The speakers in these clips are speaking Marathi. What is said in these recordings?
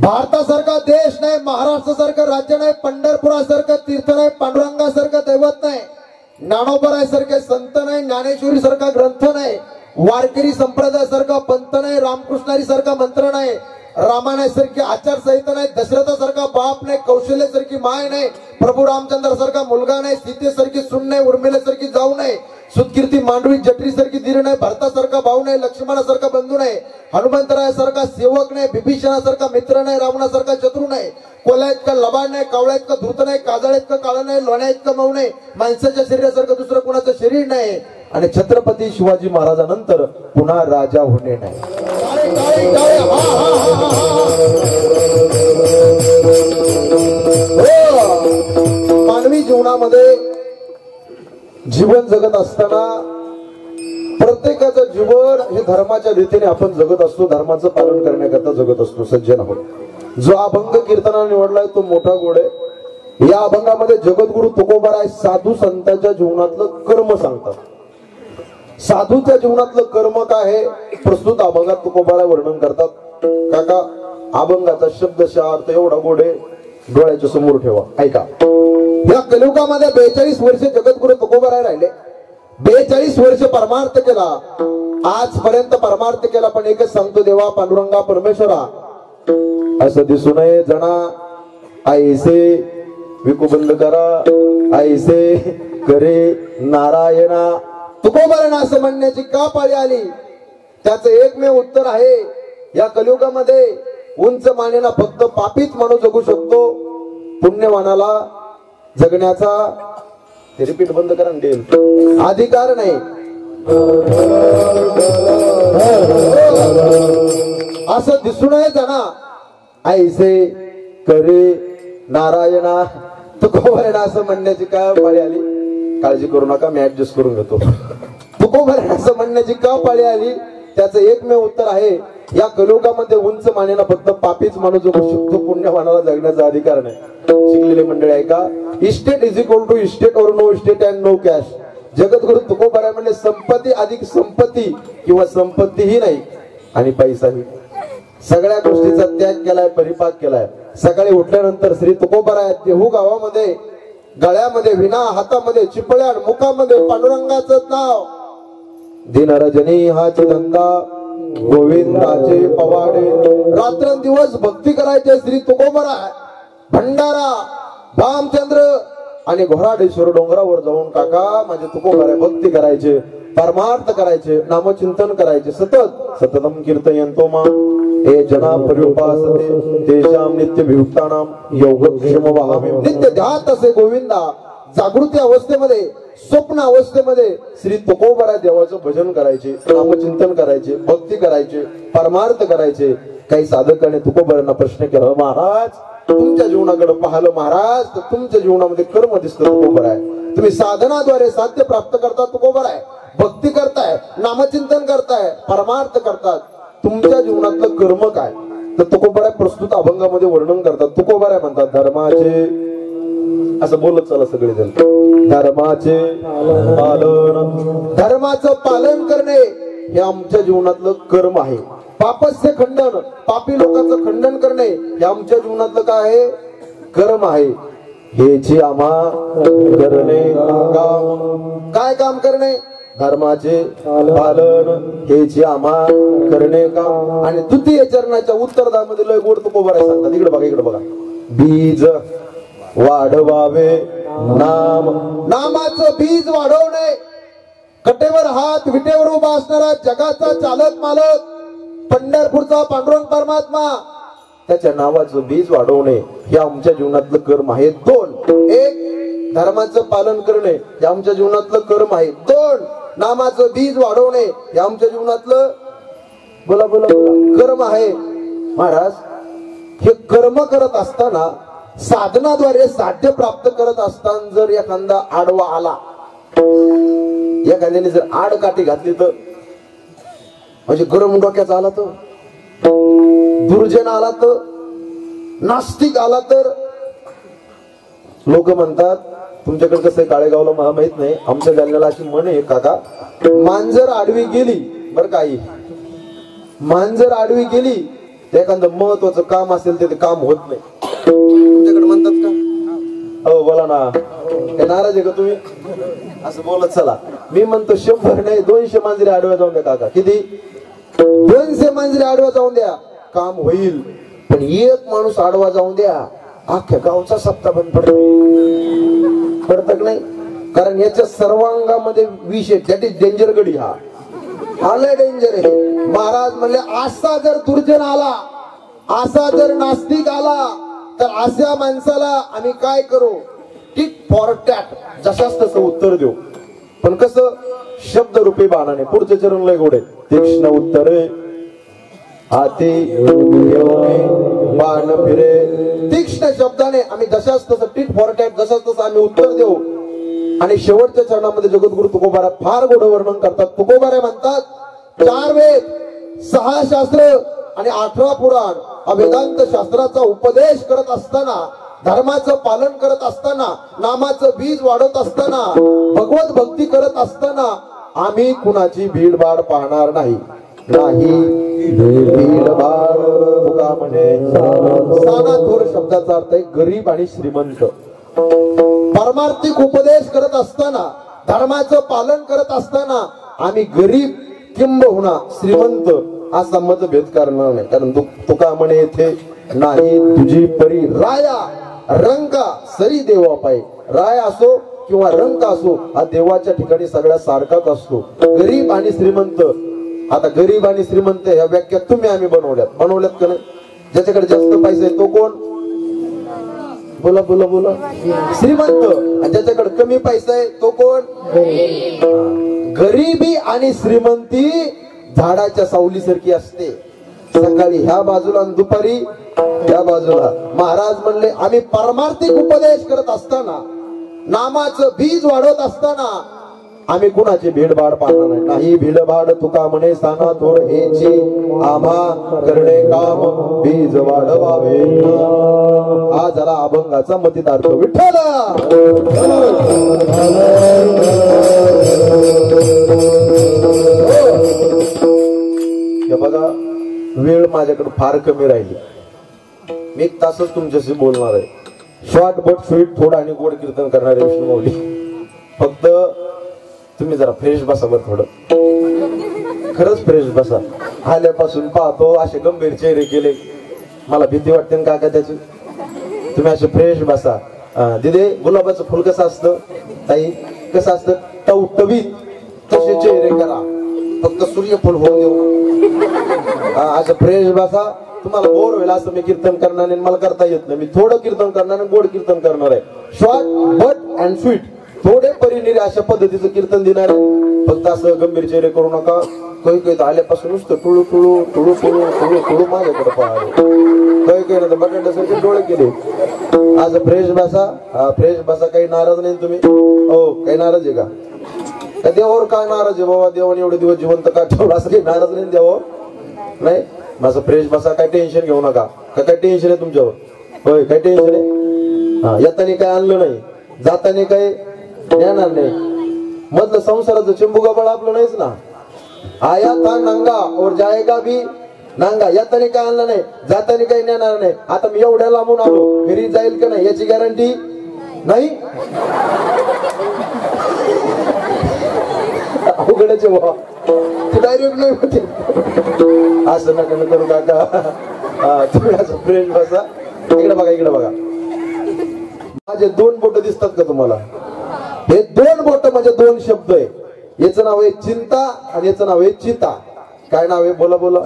भारतासारखा देश नाही, महाराष्ट्रासारखं राज्य नाही, पंढरपुरासारखं तीर्थ नाही, पांडुरंगासारखं दैवत नाही, ज्ञानोबरासारखे संत नाही, ज्ञानेश्वरी सारखा ग्रंथ नाही, वारकरी संप्रदायासारखा पंथ नाही, रामकृष्णारी सारखा मंत्र नाही, रामायणासारखी आचारसंहिता नाही, दशरथासारखा बाप नाही, कौशल्यासारखी माय नाही, प्रभू रामचंद्रासारखा मुलगा नाही, सीतेसारखी सून नाही, उर्मिलेसारखी जाऊ नाही, सुतकीर्ती मांडवी जठरीसारखी धीर नाही, भरतासारखा भाऊ नाही, लक्ष्मणासारखा बंधू नाही, हनुमंतरायासारखा सेवक नाही, बिभीषणासारखा मित्र नाही, रावणासारखा शत्रू नाही, कोल्हा इतका लबाड नाही, कावळा इतका धूर्त नाही, काजळ इतकं काळं नाही, लोण्या इतकं मऊ नाही, माणसाच्या शरीरासारखं दुसरं कोणाचं शरीर नाही, आणि छत्रपती शिवाजी महाराजांनंतर पुन्हा राजा होणे नाही. मानवी जीवनामध्ये जीवन जगत असताना प्रत्येकाचं जीवन हे धर्माच्या रीतीने आपण जगत असतो, धर्माचं पालन करण्याकरता जगत असतो. सज्जन आहोत. जो अभंग कीर्तनाला निवडलाय तो मोठा गोड आहे. या अभंगामध्ये जगद्गुरु तुकोबाराय साधू संतांच्या जीवनातलं कर्म सांगतात. साधूच्या जीवनातलं कर्म काय आहे प्रस्तुत अभंगात तुकोबाराय वर्णन करतात. काका अभंगाचा शब्दशः अर्थ एवढा गोड आहे, डोळ्याच्या समोर ठेवा, ऐका. या कलियुगामध्ये 42 वर्ष जगद्गुरु तुकोबाराय राहिले. 42 वर्ष परमार्थ केला, आजपर्यंत परमार्थ केला. पण एकच सांगतो, देवा पांडुरंगा परमेश्वरा, असं दिसू नये जना ऐसे विकुबंद करा, ऐसे करे नारायणा. तुकोबारायना असं म्हणण्याची का पाळी आली? त्याचं एकमेव उत्तर आहे, या कलियुगामध्ये उंच मानेना फक्त पापीच माणूस जगू शकतो, पुण्यवानाला जगण्याचा ते रिपीट बंद करा देईल अधिकार नाही. असं दिसू नये जाणा ऐसे करे नारायणा. तुकोबारायना असं म्हणण्याची काय पाळी आली? काळजी करू नका, मी ऍडजस्ट करून घेतो. तुकोबारायना असं म्हणण्याची का पाळी आली? त्याचं एकमेव उत्तर आहे, या कलियुगामध्ये उंच मानेला फक्त पापीच माणूस जगू शकतो, पुण्यवानाला जगण्याचा अधिकार नाही. शिकलेले मंडळी ऐका, estate is equal to estate और no estate and no cash. जगद्गुरु तुकोबाराय म्हणजे संपत्ती अधिक संपत्ती किंवा संपत्तीही नाही आणि पैसाही. सगळ्या गोष्टीचा त्याग केलाय, परिपाक केलाय. सकाळी उठल्यानंतर श्री तुकोबाराय देहू गावामध्ये गळ्यामध्ये विना, हातामध्ये चिपळ्या, मुखामध्ये पांडुरंगाचं नाव. दिन रजनी हाच धंदा गोविंदाचे पवाडे. रात्रंदिवस भक्ती करायचे श्री तुकोबाराय. भंडारा, भामचंद्र आणि घोराडेश्वर डोंगरावर जाऊन काका माझे तुकोबाराय भक्ती करायचे, परमार्थ करायचे, नामचिंतन करायचे. सतत सततम कीर्तयन्तो मां हे जना पर्युपासते तेषां नित्य विमुक्तानां योगक्षेम वहामि. नित्य ध्यात असे गोविंदा. जागृती अवस्थेमध्ये, स्वप्न अवस्थेमध्ये श्री तुकोबाराय देवाचं भजन करायचे, नामचिंतन करायचे, भक्ती करायचे, परमार्थ करायचे. काही साधकाने तुकोबारायांना प्रश्न केला, महाराज तुमच्या जीवनाकडे पाहिलं महाराज तर तुमच्या जीवनामध्ये कर्म दिसतं तुकोबाराय. तुम्ही साधनाद्वारे साध्य प्राप्त करता तुकोबाराय, भक्ती करताय, नामचिंतन करताय, परमार्थ करतात. तुमच्या जीवनातलं कर्म काय? तर तुकोबाराय प्रस्तुत अभंगामध्ये वर्णन करतात. तुकोबाराय म्हणतात, धर्माचे, असं बोलत चला सगळेजण, धर्माचे पालन, धर्माचं पालन करणे हे आमच्या जीवनातलं कर्म आहे. पापस्य खंडन, पापी लोकांचं खंडन करणे हे आमच्या जीवनातलं काय आहे? कर्म आहे. हेची आम्हा करणे काम. काय काम करणे? धर्माचे पालन हेची आम्हा करणे काम. आणि तृतीय चरणाच्या उत्तरदामध्ये लय गोड तुकोबाराय सांगतात. इकडे बघा, इकडे बघा. बीज वाढवावे नाम, नामाचं बीज वाढवणे. कटेवर हात, विटेवर उभा असणारा जगाचा चालक मालक पंढरपूरचा पांडुरंग परमात्मा, त्याच्या नावाचं बीज वाढवणे हे आमच्या जीवनातलं कर्म आहे. 2, 1 धर्माचं पालन करणे हे आमच्या जीवनातलं कर्म आहे. 2 नामाचं बीज वाढवणे हे आमच्या जीवनातलं बोला बोला कर्म आहे. महाराज हे कर्म करत असताना, साधनाद्वारे साध्य प्राप्त करत असताना जर एखादा आडवा आला, एखाद्याने जर आड काठी घातली तर, म्हणजे गरम डोक्याचा आला तर, दुर्जन आला तर, नास्तिक आला तर, लोक म्हणतात, तुमच्याकडे कसं आहे काळेगावला मला माहित नाही, आमच्या जालन्याला अशी म्हण आहे काका, मांजर आडवी गेली बर काही, मांजर आडवी गेली एखादं महत्वाचं काम असेल ते काम होत नाही. तुमच्याकडे म्हणतात का? हो बोला ना. काय नाराज आहे का तुम्ही? असं बोलत चला. मी म्हणतो 100 नाही 200 मांजरी आडव्या जाऊन द्या काका. किती? 200 मांजरी आडव्या जाऊन द्या, काम होईल. पण एक माणूस आडवा जाऊन द्या, अख्ख्या गावचा सप्ताह बंद पडत नाही. कारण याच्या सर्वांगामध्ये विष आहे. दॅट इज डेंजर गडी. हा लय डेंजर आहे. महाराज म्हणले असा जर दुर्जन आला, असा जर नास्तिक आला, तर अशा माणसाला आम्ही काय करू? टिक फॉर टॅट, जशाच तसं उत्तर देऊ. पण कसं? शब्द रूपी बाणाने. पुढचे चरण लय गोडे. तीक्ष्ण उत्तरे हाती बाण फिरे. तीक्ष्ण शब्दाने आम्ही जशाच तसं टिक फॉर टॅट, जशाच तसं आम्ही उत्तर देऊ. आणि शेवटच्या चरणामध्ये जगद्गुरु तुकोबारा फार गोड वर्णन करतात. तुकोबारा म्हणतात 4 वेद 6 शास्त्र आणि 18 पुराण, वेदांत शास्त्राचा उपदेश करत असताना, धर्माचं पालन करत असताना, नामाचं बीज वाढत असताना, भगवत भक्ती करत असताना आम्ही कुणाची भीडभाड पाहणार नाही. भीडभाड तुका म्हणे. सानाथोर शब्दाचा अर्थ आहे गरीब आणि श्रीमंत. परमार्थिक उपदेश करत असताना, धर्माचं पालन करत असताना आम्ही गरीब किंबहुना श्रीमंत असा मतभेद करणार नाही. कारण तुका म्हणे येथे नाही तुझी परी राया रंका सरी देवा पाय. राय असो किंवा रंक असो, हा देवाच्या ठिकाणी सगळ्या सारखाच असतो. गरीब आणि श्रीमंत, आता गरीब आणि श्रीमंत ह्या व्याख्या तुम्ही आम्ही बनवल्यात का नाही? ज्याच्याकडे जास्त पैसा आहे तो कोण? बोला बोला बोला. श्रीमंत. आणि ज्याच्याकडे कमी पैसा आहे तो कोण? गरिबी आणि श्रीमंती झाडाच्या सावलीसारखी असते. सकाळी ह्या बाजूला आणि दुपारी ह्या बाजूला. महाराज म्हणले आम्ही परमार्थिक उपदेश करत असताना, नामाचं बीज वाढवत असताना आम्ही कुणाची भीडभाड पाहणार नाही. नाही भीडभाड तुका म्हणे साना थोर हेची आम्हा करणे काम बीज वाढवावे. हा झाला अभंगाचा मतितार्थ. विठ्ठल हे बघा, वेळ माझ्याकडे फार कमी राहिली. मी 1 तासच तुमच्याशी बोलणार आहे. शॉर्ट बट स्वीट, थोडं आणि गोड कीर्तन करणारे विष्णू माऊली. फक्त तुम्ही जरा फ्रेश बसा बरं. थोडं खरंच फ्रेश बसा. आल्यापासून पाहतो असे गंभीर चेहरे केले, मला भीती वाटते ना काका त्याची. तुम्ही असे फ्रेश बसा. दिदे गुलाबाचं फुल कसं असतं ताई? कसं असतं? टवटवीत. तसे चेहरे करा, फक्त सूर्यफूल होऊन देऊ. असं फ्रेश बसा. तुम्हाला बोर होईल असं मी कीर्तन करणार नाही, मला करता येत नाही. मी थोडं कीर्तन करणार आणि गोड कीर्तन करणार आहे. शॉर्ट बट अँड स्वीट, थोडे परिनिरी अशा पद्धतीचं कीर्तन देणार आहे. फक्त असं गंभीर चेहरे करू नका. काही आल्यापासून नुसतं टुळू टुळू टुळू टुळू टुळू टुळू माझ्याकडे पाहावे. काही ना तर बटाट्यासारखे डोळे केले. आज फ्रेश बसा. फ्रेश बसा. काही नाराज नाही तुम्ही? हो, काही नाराज आहे का? देवावर काय नाराज आहे बाबा? देवाने एवढे दिवस जिवंत का ठेवलं? असं काही नाराज नाही देवावर? नाही. माझं फ्रेश बसा. काय टेन्शन घेऊ नका. काय टेन्शन आहे तुमच्यावर? होय, काय टेन्शन आहे? येताना काय आणलं नाही, जाताना काय येणार नाही. मधलं संसाराचं चिंबुगा बळ आपलं नाहीच ना. आया था नंगा और जाएगा भी नंगा. येताना काय आणलं नाही, जाताना काही नेणार नाही. आता मी एवढ्या लांबून आलो, घरी जाईल का नाही याची गॅरंटी नाही. अवघडच बाबा, ते डायरेक्ट नाही होते. असं नका करू काका. तुम्ही असं फ्रेश बसा. इकडे बघा, इकडे बघा. माझे 2 बोट दिसतात का तुम्हाला? हे 2 बोट म्हणजे 2 शब्द आहे. याचं नाव आहे चिंता आणि याचं नाव आहे चिता. काय नाव आहे? बोला बोला.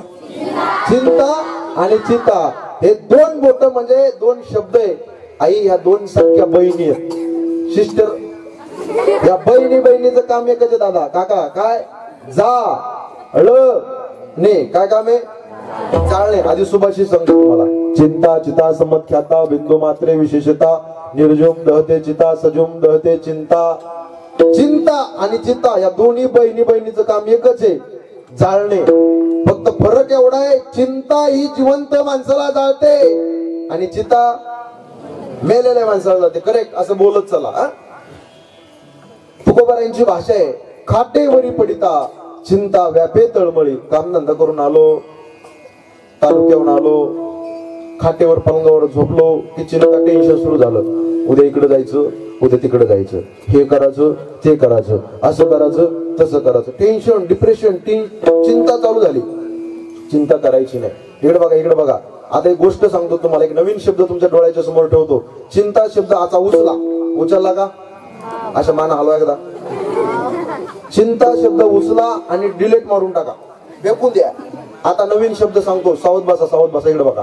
चिंता आणि चिता हे 2 बोट म्हणजे 2 शब्द आहे. आई ह्या 2 सख्या बहिणी आहेत, सिस्टर. या बहिणीचं काम एकच आहे दादा काका. काय? जा ने काय काम आहे? चालणे. आधी सुभाषी सांगतो तुम्हाला. चिंता चिता समत ख्याता बिंदू मात्रे विशेषता निर्जुम दहते चिता सजुम दहते चिंता. चिंता आणि चिता या दोन्ही बहिणीचं काम एकच आहे, जाळणे. फक्त फरक एवढा आहे, चिंता ही जिवंत माणसाला जाळते आणि चिता मेलेल्या माणसाला जाते. करेक्ट असं बोलत चला. तुकोबारांची भाषा आहे. खाटेवरी पडिता चिंता व्यापे तळमळी. कामधंदा करून आलो, तालुक्यावरून आलो, खाटेवर पलंगावर झोपलो की चिंता टेन्शन सुरू झालं. उद्या इकडे जायचं, उद्या तिकडे जायचं, हे करायचं ते करायचं, असं करायचं तसं करायचं. टेन्शन, डिप्रेशन, चिंता चालू झाली. चिंता करायची नाही. इकडे बघा, इकडे बघा. आता एक गोष्ट सांगतो तुम्हाला, एक नवीन शब्द तुमच्या डोळ्याच्या समोर ठेवतो. चिंता शब्द असा उचलला का? अशा मान हलवा एकदा. चिंता शब्द उचला आणि डिलीट मारून टाका, फेकून द्या. आता नवीन शब्द सांगतो, सावध बसा, सावध बसा. इकडे बघा,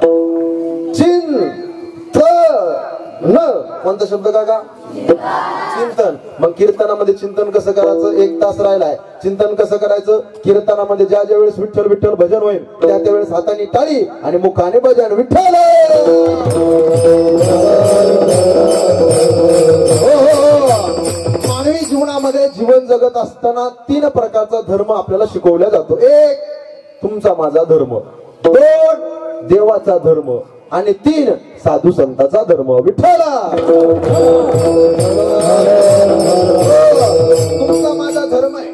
न कोणता शब्द काका? चिंतन. मग कीर्तनामध्ये चिंतन कसं करायचं? 1 तास राहिलाय. चिंतन कसं करायचं? कीर्तनामध्ये ज्या ज्या वेळेस विठ्ठल विठ्ठल भजन होईल त्या त्यावेळेस हाताने टाळी आणि मुखाने भजन. विठ्ठल मानवी जीवनामध्ये जीवन जगत असताना 3 प्रकारचा धर्म आपल्याला शिकवला जातो. 1 तुमचा माझा धर्म, 2 देवाचा धर्म आणि 3 साधू संताचा धर्म. विठ्ठला तुमचा माझा धर्म आहे,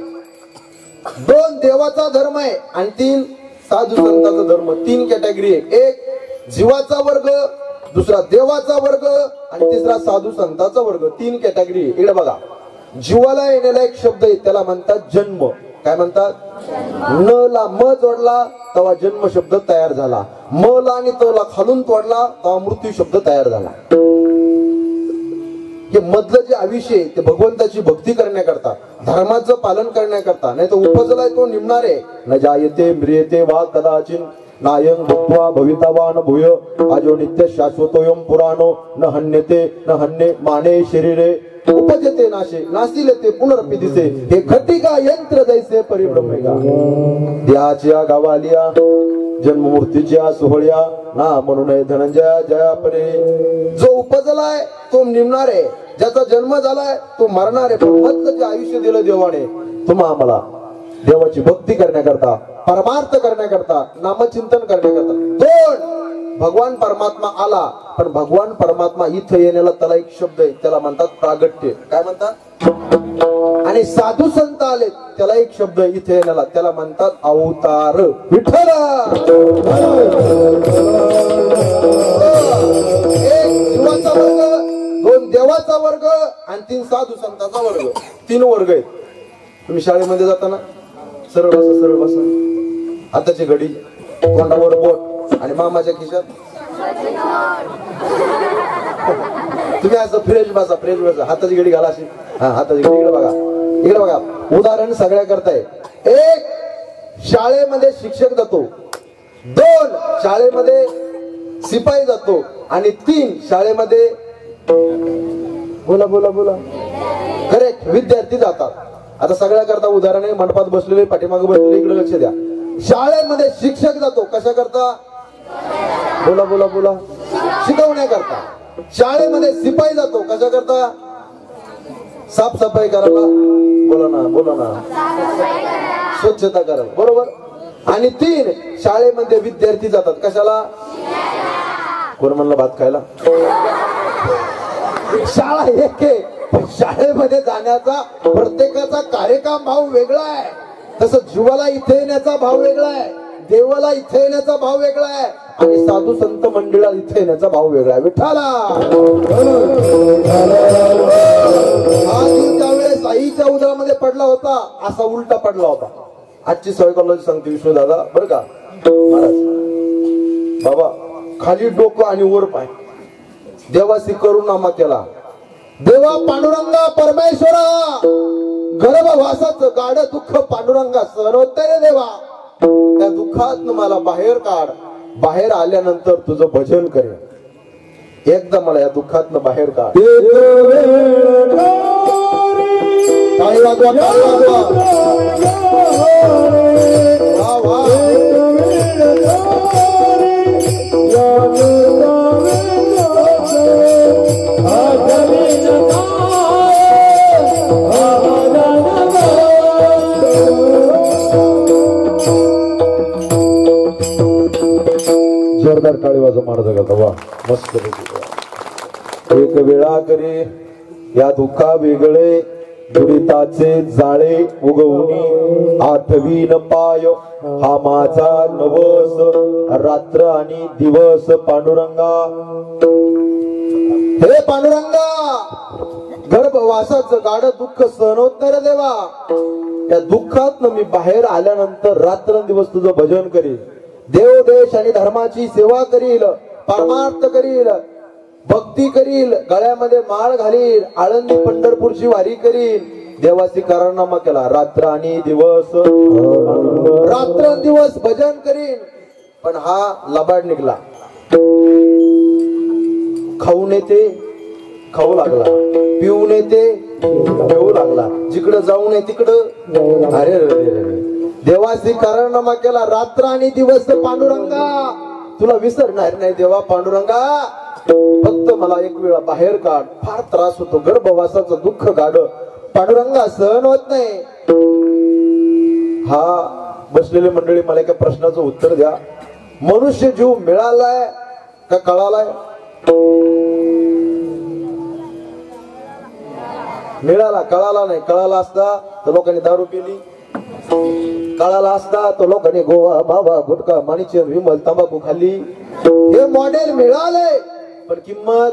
2 देवाचा धर्म आहे आणि 3 साधू संताचा धर्म. 3 कॅटेगरी आहे. 1 जीवाचा वर्ग, दुसरा देवाचा वर्ग आणि तिसरा साधू संताचा वर्ग. 3 कॅटेगरी. इकडे बघा, जीवाला येणारा एक शब्द आहे, त्याला म्हणतात जन्म. काय म्हणतात? न ला म जोडला तेव्हा जन्म शब्द तयार झाला. म ला आणि त ला खालून तोडला तेव्हा मृत्यू शब्द तयार झाला. हे मधलं जे आयुष्य आहे ते भगवंताची भक्ती करण्याकरता, धर्माचं पालन करण्याकरता. नाही तर उपजलाय तो निमणार आहे. न जायते म्रियते वा कदाचिन नायं भूत्वा भवितवान भूय आजो नित्य शाश्वतोयम पुराणो न हन्यते न हन्ये माने शरीरे उपजते नाशे नासिले ते पुनरपि दिसे हे घटिका यंत्र जैसे परिभ्रमेगा. देहाच्या गावालिया जन्म मृत्यूच्या सोहळ्या ना म्हणून धनंजया जया परे. जो उपजलाय तो निमणार आहे, ज्याचा जन्म झालाय तो मरणार आहे. पण मधलं जे आयुष्य दिलं देवाने तुम्हा आम्हाला, देवाची भक्ती करण्याकरता, परमार्थ करण्याकरता, नामचिंतन करण्याकरता. 2 भगवान परमात्मा आला, पण भगवान परमात्मा इथं येण्याला त्याला एक शब्द आहे, त्याला म्हणतात प्रागट्य. काय म्हणतात? आणि साधू संत आले त्याला एक शब्द इथे येण्याला, त्याला म्हणतात अवतार. विठ्ठल 1 जीवाचा वर्ग, 2 देवाचा वर्ग आणि 3 साधू संतांचा वर्ग. 3 वर्ग आहेत. तुम्ही शाळेमध्ये जाताना सरळ बसा, सरळ बसा. हाताची घडी, तोंडावर बोट आणि मामाच्या खिशात. तुम्ही असं फ्रेश बसा, फ्रेश बसा. हाताची घडी घाला अशी. हा, हाताची घडी. इकडे बघा, इकडे बघा. उदाहरण सगळ्या करताय. 1 शाळेमध्ये शिक्षक जातो, 2 शाळेमध्ये शिपाई जातो आणि 3 शाळेमध्ये बोला बोला बोला करेक्ट विद्यार्थी जातात. आता सगळ्या करता उदाहरण आहे. मंडपात बसलेले, पाठीमागे बसलेले, इकडे लक्ष द्या. शाळेमध्ये शिक्षक जातो कशा करता? बोला बोला बोला शिकवण्याकरता. शाळेमध्ये शिपाई जातो कशा करता? साफसफाई करायला. बोला ना, बोला ना, स्वच्छता करायला. बरोबर. आणि 3 शाळेमध्ये विद्यार्थी जातात कशाला? कोण म्हणलं भात खायला? शाळा एक आहे, पण शाळेमध्ये जाण्याचा प्रत्येकाचा कार्यक्रम भाव वेगळा आहे. तसं जीवाला इथे येण्याचा भाव वेगळा आहे, देवाला इथे येण्याचा भाव वेगळा आहे आणि साधू संत मंडळाला इथे येण्याचा भाव वेगळा आहे. विठ्ठला ज्या वेळेस आईच्या उदरामध्ये पडला होता असा उलटा पडला होता. आजची सायकॉलॉजी सांगते विष्णू दादा बरं का महाराज. बाबा खाली डोकं आणि वर पाय. देवासी करुणामा केला. देवा पांडुरंगा परमेश्वरा गर्भवासाचं गाड दुःख पांडुरंगा सहन होतंय रे देवा. त्या दुःखात मला बाहेर काढ. बाहेर आल्यानंतर तुझं भजन करेन. एकदा मला या दुःखात बाहेर काढ. टाळी वाजवा, टाळी वाजवा. वा वा. जोरदार टाळी वाजवा महाराज करता. वा मस्त. एक वेळा करे या दुःखा वेगळे दुरिताचे जाळे उगवणी आठवीन पाय हा माझा नवस रात्र आणि दिवस पांडुरंगा. हे पांडुरंगा, गर्भवासाचं गाढ दुःख सहन होत नाही रे देवा. त्या दुःखात मी बाहेर आल्यानंतर रात्रंदिवस तुझं भजन करील, देव देश आणि धर्माची सेवा करील, परमार्थ करील, भक्ती करील, गळ्यामध्ये माळ घालील, आळंदी पंढरपूरची वारी करील, देवाची करारनामा केला, रात्र आणि दिवस रात्रंदिवस भजन करील. पण हा लबाड निघला, खाऊन येते खाऊ लागला, पिऊन येते पिऊ लागला, जिकडं जाऊ नये तिकडं. अरे देवाची करारनामा केला, रात्र आणि दिवस पांडुरंगा तुला विसरणार नाही देवा. पांडुरंगा फक्त मला एक वेळा बाहेर काढ, फार त्रास होतो, गर्भवासाचं दुःख काढ. पांडुरंगा सहन होत नाही. हा बसलेले मंडळी मला एका प्रश्नाचं उत्तर द्या. मनुष्य जीव मिळालाय का कळालाय? मिळाला, कळाला नाही. कळाला असता तर लोकांनी दारू पिली, कळाला असता तर लोकांनी गोवा बाबा गुटखा माणिचे विमल तंबाखू खाल्ली. हे मॉडेल मिळालंय पण किंमत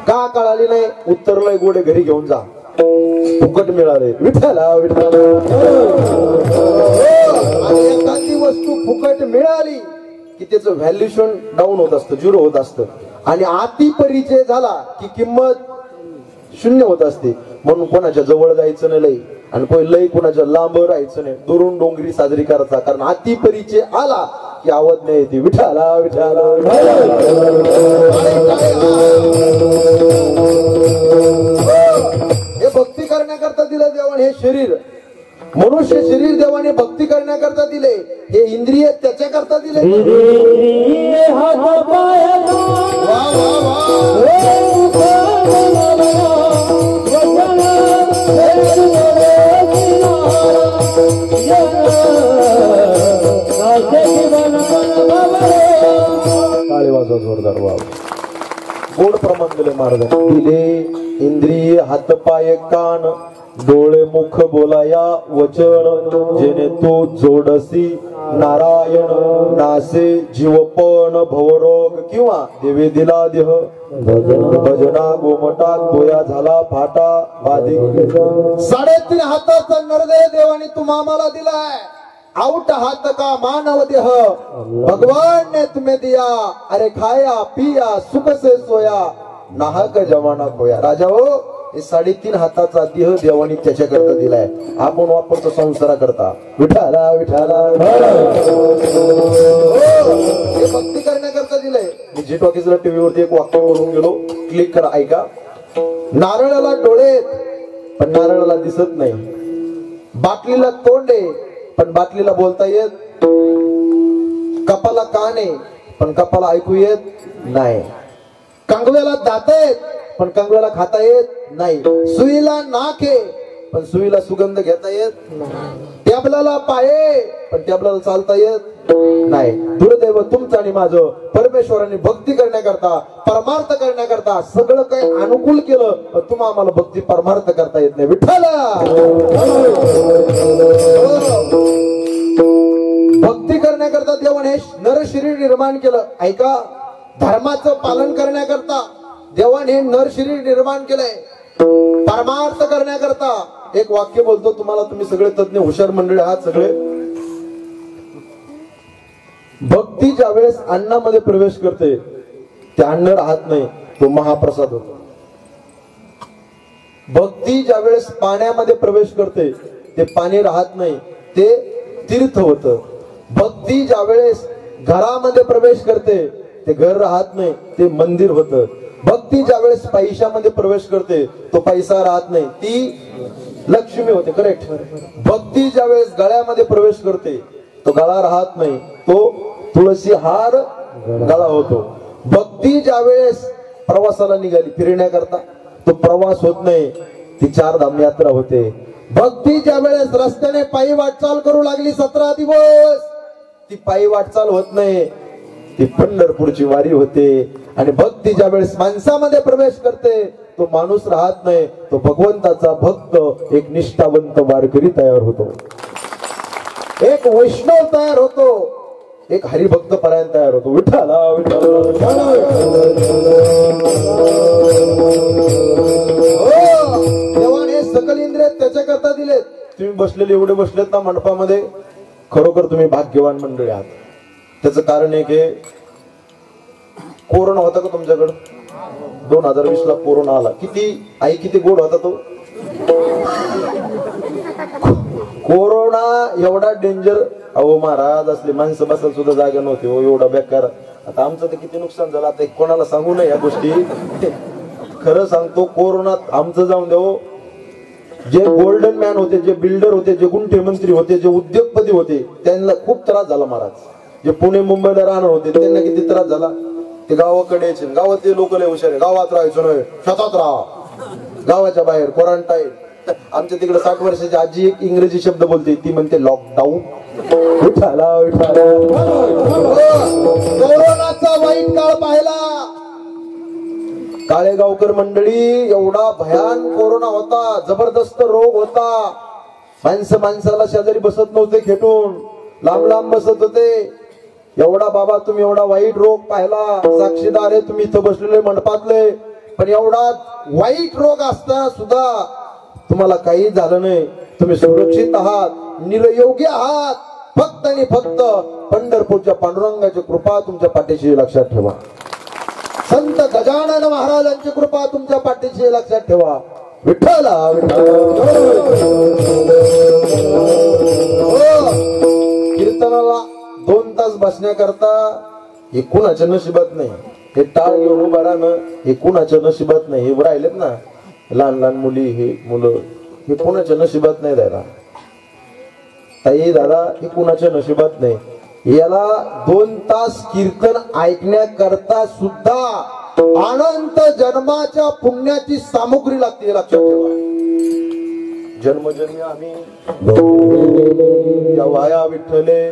का कळाली नाही? उत्तर लय गोडे घरी घेऊन जा, फुकट मिळाले. विठ्ठला विठ्ठला. आणि एखादी वस्तू फुकट मिळाली की त्याचं व्हॅल्युएशन डाऊन होत असतं, झिरो होत असतं. आणि अति परिचय झाला की किंमत शून्य होत असते. म्हणून कोणाच्या जवळ जायचं नाही लई, आणि लई कोणाच्या लांब राहायचं नाही. दुरून डोंगरी साजरी करायचा, कारण अति परिचय आला की आवड नाही येते. विठ्ठला विठ्ठला. हे भक्ती करण्याकरता दिलं देवाने हे शरीर, मनुष्य शरीर देवाने भक्ती करण्याकरता दिले. हे इंद्रिय त्याच्याकरता दिले. जोरदार वाव. गोड प्रमाण दिले महाराज. दिले इंद्रिय हात पाय कान डोळे मुख बोलाया वचन, जेणे तू जोडसी नारायण नासे जीवपण भवरोग किंवा देवे दिला देह भजना गोमटा गोया झाला फाटा बाधी. 3.5 हाताचा नरदेह देवाने तुम्हा आम्हाला दिलाय. आउट हाथ का मानव देह भगवान ने तुम्हें दिया. अरे खाया पिया सुख से सोया नाहक जमाना खोया. राजा हो, हे 3.5 हाताचा देह देवानी त्याच्याकरता दिलाय. आपण वापरतो संसाराकरता. विठाला विठाला. हे भक्ती करण्याकरता दिलंय. मी जी टॉकीजला टीव्हीवरती एक वाक्य बोलून गेलो, क्लिक करा ऐका. नारळाला डोळे पण नारळाला दिसत नाही, बाटलीला तोंड आहे पण बाटलीला बोलता येत, कपाला कान आहे पण कपाला ऐकू येत नाही, कंगव्याला दात आहेत पण कंगव्याला खाता येत नाही, सुईला नाक आहे पण सुईला सुगंध घेता येत नाही, टॅबलाला पाय पण टॅबलाला चालता येत नाही. दुर्दैव तुमचं आणि माझं. परमेश्वराने भक्ती करण्याकरता परमार्थ करण्याकरता सगळं काही अनुकूल केलं, पण तुम्हा आम्हाला भक्ती परमार्थ करता येत नाही. विठ्ठला. भक्ती करण्याकरता देवाने नर शरीर निर्माण केलं. ऐका, धर्माचं पालन करण्याकरता देवाने नर शरीर निर्माण केलंय. परमार्थ करण्याकरता एक वाक्य बोलतो तुम्हाला, तुम्ही सगळे तज्ञ हुशार मंडळी आहात सगळे. भक्ती ज्या वेळेस अन्नामध्ये प्रवेश करते ते अन्न राहत नाही, तो महाप्रसाद होतो. भक्ती ज्या वेळेस पाण्यामध्ये प्रवेश करते ते पाणी राहत नाही, ते तीर्थ होतं. भक्ती ज्या वेळेस घरामध्ये प्रवेश करते ते घर राहत नाही, ते मंदिर होतं. भक्ती ज्या वेळेस पैशामध्ये प्रवेश करते तो पैसा राहत नाही, ती लक्ष्मी होते. करेक्ट. भक्ती ज्या वेळेस गळ्यामध्ये प्रवेश करते तो गळा राहत नाही, तो तुळशी हार गळा होतो. भक्ती ज्या वेळेस प्रवासाला निघाली फिरण्याकरता तो प्रवास होत नाही, ती 4 धाम यात्रा होते. भक्ती ज्या वेळेस रस्त्याने पायी वाटचाल करू लागली 17 दिवस, ती पायी वाटचाल होत नाही, ती पंढरपूरची वारी होते. आणि भक्ती ज्या वेळेस माणसामध्ये प्रवेश करते तो माणूस राहत नाही, तो भगवंताचा भक्त एक निष्ठावंत वारकरी तयार होतो, एक वैष्णव तयार होतो, एक हरिभक्त परायण तयार होतो. विठ्ठला देवाने सकल इंद्रिय त्याच्याकरता दिलेत. तुम्ही बसलेले एवढे बसलेत ना मंडपामध्ये, खरोखर तुम्ही भाग्यवान मंडळी आहात. त्याचं कारण एक आहे, कोरोना होता का तुमच्याकडं? 2020 ला कोरोना आला. किती गोड होता तो कोरोना, एवढा डेंजर. अहो महाराज, असली माणसं बसायला सुद्धा जागा नव्हती हो, एवढा बेकार. आता आमचं तर किती नुकसान झालं, आता कोणाला सांगू नये या गोष्टी. खरं सांगतो, कोरोनात आमचं जाऊन देऊ, जे गोल्डन मॅन होते, जे बिल्डर होते, जे गुंठे मंत्री होते, जे उद्योगपती होते, त्यांना खूप त्रास झाला महाराज. जे पुणे मुंबईला राहणार होते त्यांना किती त्रास झाला. ते गावाकडे यायचे, गावातले लोक लय हुशार आहे, गावात राहायचो नाही, शेतात राहा, गावाच्या बाहेर क्वारंटाईन. आमच्या तिकडे 60 वर्षाची आजी एक इंग्रजी शब्द बोलते, ती म्हणते लॉकडाऊन. कोरोनाचा वाईट काळ पाहिला. काळेगावकर मंडळी, एवढा भयान कोरोना होता, जबरदस्त रोग होता. माणसाला शेजारी बसत नव्हते, खेटून लांब लांब बसत होते. एवढा बाबा तुम्ही एवढा वाईट रोग पाहिला, साक्षीदार आहे तुम्ही इथं बसलेले मंडपातले. पण एवढा वाईट रोग असताना सुद्धा तुम्हाला काही झालं नाही, तुम्ही सुरक्षित आहात, निरयोगी आहात. फक्त आणि फक्त पंढरपूरच्या पांडुरंगाची कृपा तुमच्या पाठीशी, लक्षात ठेवा. संत गजानन महाराजांची कृपा तुमच्या पाठीशी, लक्षात ठेवा. विठ्ठला कीर्तनाला 2 तास बसण्याकरता हे कुणाच्या नशिबात नाही. हे टाळ घेऊन उभा राहणं हे कुणाच्या नशिबात नाही. हे राहिलेत ना लहान लहान मुली, हे मुलं, हे कुणाच्या नशिबात नाही. दादा ताई, दादा, हे कुणाच्या नशिबात नाही. याला 2 तास कीर्तन ऐकण्याकरता सुद्धा अनंत जन्माच्या पुण्याची सामुग्री लागते, लक्षात ठेवा. जन्मजन्मी आम्ही वाया विठ्ठले,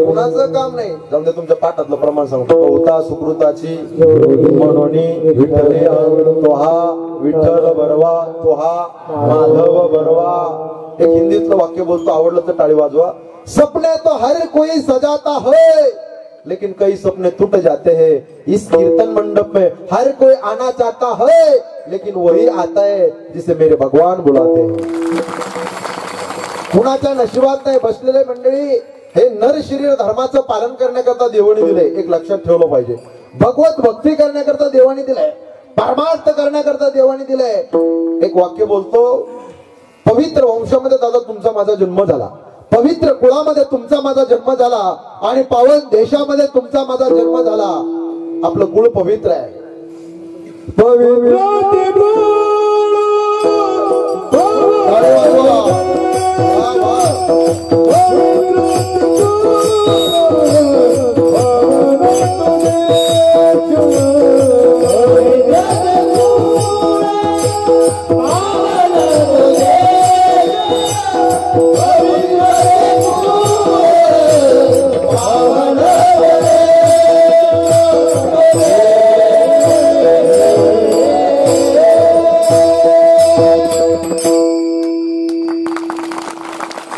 कुणाचं काम नाही. जाऊन दे, तुमच्या पाठातलं प्रमाण सांगतो. होता सुकृताची मनोनी विठ्ठले, तो हा विठ्ठल बरवा, तो हा माधव बरवा. एक हिंदीतलं वाक्य बोलतो, आवडलं तर टाळी वाजवा. सपने तो हर कोई सजाता है, लेकिन कई सपने टूट जाते हैं. इस कीर्तन मंडप में हर कोई आना चाहता है, लेकिन वही आता है जिसे मेरे भगवान बुलाते हैं. कुणाच्या नशिबात नाही. बसलेले मंडळी, हे नर शरीर धर्माचं पालन करण्याकरता देवाने दिले, एक लक्षात ठेवलं पाहिजे. भगवत भक्ती करण्याकरता देवाने दिलंय, परमार्थ करण्याकरता देवाने दिलंय. एक वाक्य बोलतो, पवित्र वंशामध्ये दादा तुमचा माझा जन्म झाला, पवित्र कुळामध्ये तुमचा माझा जन्म झाला, आणि पावन देशामध्ये तुमचा माझा जन्म झाला. आपलं कुळ पवित्र आहे.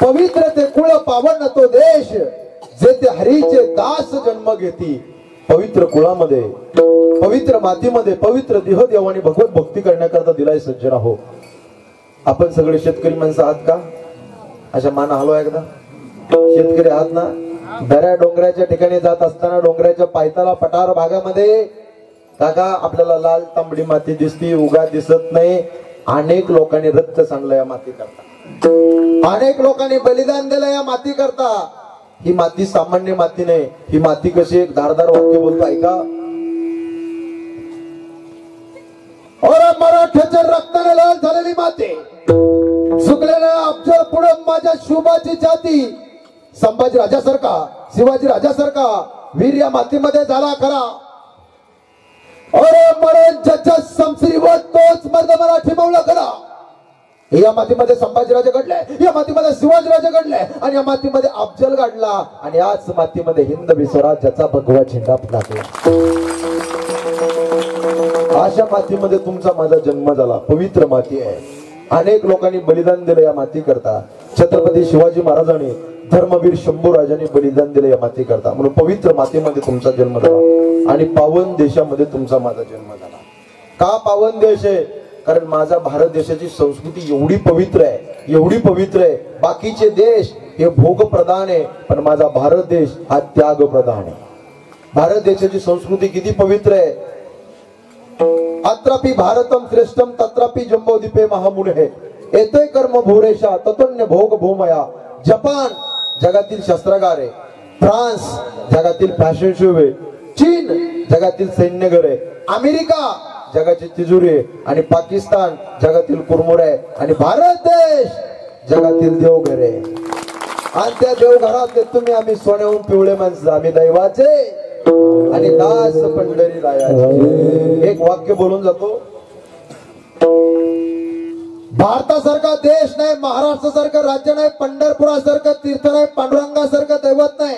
पवित्र ते कुळ पावन तो देश, जेथे हरीचे दास जन्म घेती. पवित्र कुळामध्ये, पवित्र मातीमध्ये, पवित्र देह देवाने भगवत भक्ती करण्याकरता दिलाय. सज्जन हो, आपण सगळे शेतकरी माणसं आहात का? अशा मान हलवा एकदा. शेतकरी आहात ना? दऱ्या डोंगराच्या ठिकाणी जात असताना डोंगराच्या पायथ्याला पठार भागामध्ये काका आपल्याला लाल तांबडी माती दिसती, उगा दिसत नाही. अनेक लोकांनी रक्त सांडलं या माती करता, अनेक लोकांनी बलिदान दिलं या माती करता. ही माती सामान्य माती नाही. ही माती कशी, एक धारदार वाक्य बोलतो ऐका. और मराठ्याच्या रक्ताने लाल झालेली माती, झुकलेल्या अफजल पुढे माझ्या शुभाची जाती. संभाजी राजासारखा, शिवाजी राजासारखा वीर या मातीमध्ये झाला खरा. और मरण जज संश्रीवर तोच मर्द मराठी मौला खरा. या मातीमध्ये संभाजीराजे घडलाय, या मातीमध्ये शिवाजीराजे घडलाय आणि या मातीमध्ये अफजल घडला आणि याच मातीमध्ये हिंदवी स्वराज्याचा भगवा झेंडा लागला. अशा मातीमध्ये तुमचा माझा जन्म झाला. पवित्र माती आहे. अनेक लोकांनी बलिदान दिलं या माती करता. छत्रपती शिवाजी महाराजांनी, धर्मवीर शंभूराजांनी बलिदान दिलं या माती करता. म्हणून पवित्र मातीमध्ये तुमचा जन्म झाला आणि पावन देशामध्ये तुमचा माझा जन्म झाला. का पावन देश आहे? कारण माझा भारत देशाची संस्कृती एवढी पवित्र आहे, एवढी पवित्र आहे. बाकीचे देश हे भोग प्रधान आहे, पण माझा भारत देश हा त्याग प्रधान आहे. भारत देशाची संस्कृती किती पवित्र आहे. अत्रापि भारतम श्रेष्ठम तत्रापि जंबोदीपे महामुने येते कर्म भूरेशा ततोन्य भोग भूमया. जपान जगातील शस्त्रागार आहे, फ्रान्स जगातील फॅशन शो आहे, चीन जगातील सैन्यघर आहे, अमेरिका जगाची तिजोरी आहे आणि पाकिस्तान जगातील कुरमुर आहे आणि भारत देश जगातील देवघर आहे. आणि त्या देवघरात तुम्ही आम्ही सोन्याहून पिवळे माणसं, आम्ही दैवाचे आणि दास पंढरी रायाचे. एक वाक्य बोलून जातो. भारतासारखा देश नाही, महाराष्ट्रासारखं राज्य नाही, पंढरपुरासारखं तीर्थ नाही, पांडुरंगासारखं दैवत नाही,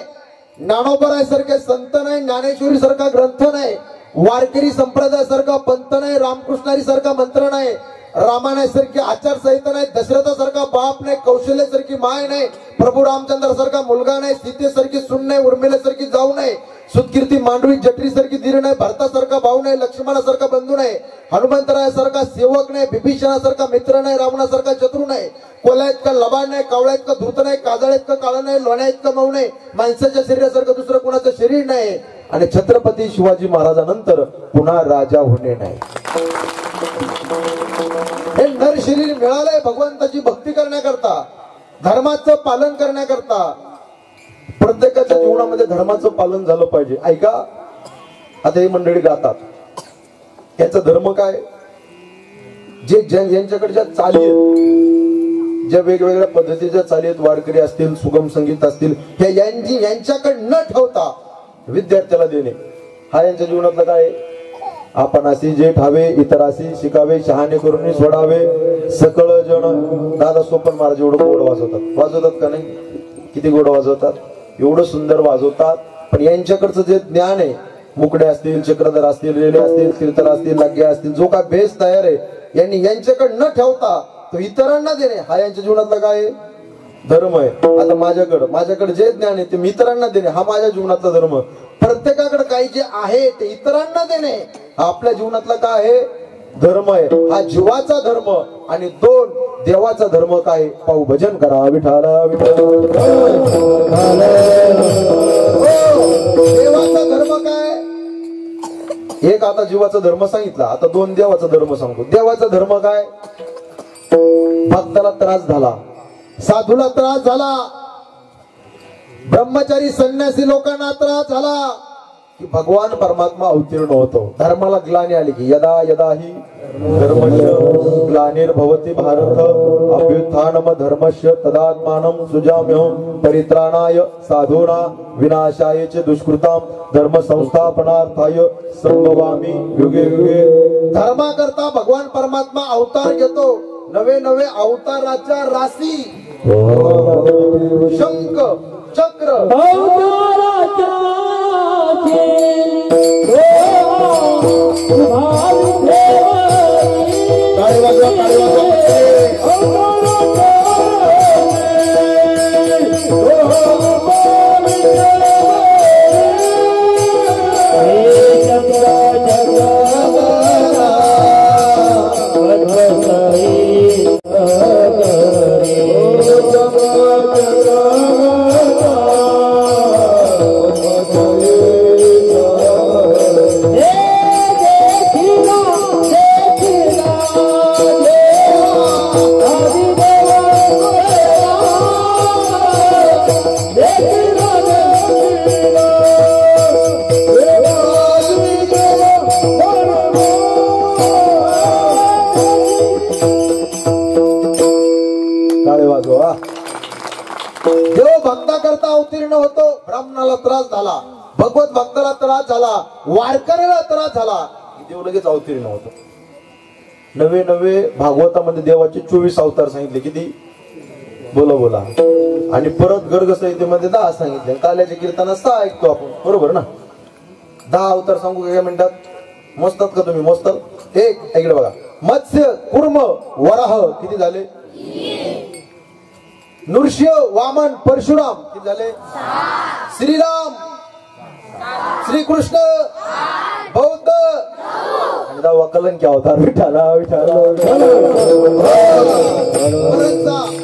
ज्ञानोबरासारखे संत नाही, ज्ञानेश्वरी सारखा ग्रंथ नाही, वारकरी संप्रदायासारखा पंथ नाही, रामकृष्णारी सारखा मंत्र नाही, रामायणासारखी आचारसंहिता नाही, दशरथासारखा बाप नाही, कौशल्यासारखी माय नाही, प्रभू रामचंद्र सारखा मुलगा नाही, सीतेसारखी सून नाही, उर्मिलेसारखी जाऊ नाही, सुतकीर्ती मांडवी जठरीसारखी दीर नाही, भरतासारखा भाऊ नाही, लक्ष्मणासारखा बंधू नाही, हनुमंतरायासारखा सेवक नाही, बिभीषणासारखा मित्र नाही, रावणासारखा शत्रू नाही, कोल्या इतका लबाड नाही, कावळ्या इतका धूर्त नाही, काजळ इतकं काळं नाही, लोण्या इतकं मऊ नाही, माणसाच्या शरीरासारखं दुसरं कोणाचं शरीर नाही आणि छत्रपती शिवाजी महाराजांनंतर पुन्हा राजा होणे नाही. हे नर शरीर मिळालंय भगवंताची भक्ती करण्याकरता, धर्माचं पालन करण्याकरता. प्रत्येकाच्या जीवनामध्ये धर्माचं पालन झालं पाहिजे. ऐका, आता ही मंडळी गातात, याचा धर्म काय? जे ज्यांच्याकडच्या चाली आहेत, ज्या वेगवेगळ्या पद्धतीच्या चाली आहेत, वारकरी असतील, सुगम संगीत असतील, यांच्याकडे न ठेवता विद्यार्थ्याला देणे हा यांच्या जीवनातला काय? आपण अशी जे ठावे इतराशी शिकावे, शहाणे करून सोडावे सकळ जण. दादा सोपन महाराज एवढं गोड वाजवतात का नाही? किती गोड वाजवतात, एवढं सुंदर वाजवतात. पण यांच्याकडचं जे ज्ञान आहे, मुकडे असतील, चक्रधर असतील, रेले असतील, तीर्थर असतील, लाग्गे असतील, जो काय बेस तयार आहे, यांनी यांच्याकडे न ठेवता तो इतरांना देणे हा यांच्या जीवनातला काय धर्म आहे. आता माझ्याकडे जे ज्ञान आहे ते मी इतरांना देणे हा माझ्या जीवनातला धर्म. प्रत्येकाकडे काही जे आहे ते इतरांना देणे हा आपल्या जीवनातला काय आहे? धर्म आहे. हा जीवाचा धर्म. आणि दोन, देवाचा धर्म काय? पाहू, भजन करा विठाला विठ्ठल. देवाचा धर्म काय? एक आता जीवाचा धर्म सांगितला, आता दोन देवाचा धर्म सांगतो. देवाचा धर्म काय? भक्ताला त्रास झाला, साधूला त्रास झाला, ब्रह्मचारी संन्यासी लोकांना त्रास झाला की भगवान परमात्मा अवतीर्ण होतो. धर्माला ग्लानी आली की यदा यदा ही धर्मस्य ग्लानिर्भवति भारत अभ्युत्थानम धर्मस्य तदात्मानं सुजाम्यहं परित्राणाय साधूना विनाशाय च दुष्कृतां धर्म संस्थापनार्थाय संभवामि युगे युगे. धर्माकरता भगवान परमात्मा अवतार घेतो. नवे नवे अवताराच्या राशी, शंख चक्र होतो. ब्राह्मणाला त्रास झाला, भगवत भक्ताला त्रास झाला, वारकऱ्याला त्रास झाला, देव लगेच अवतीर्ण होतो. नवे नवे भागवतामध्ये देवाचे 24 अवतार सांगितले. किती? बोला बोला. आणि परत गर्ग संहितेमध्ये 10 सांगितले. काल्याच्या कीर्तनात 6 ऐकतो आपण, बरोबर ना? 10 अवतार सांगू काय म्हणतात? मोजतात का तुम्ही? मोजतात? एक इकडे बघा. मत्स्य, कुर्म, वराह किती झाले? नृसिंह, वामन, परशुराम किती झाले? श्रीराम, श्रीकृष्ण, बौद्ध आणि 10वा कलंकी अवतार विठाला विठाला.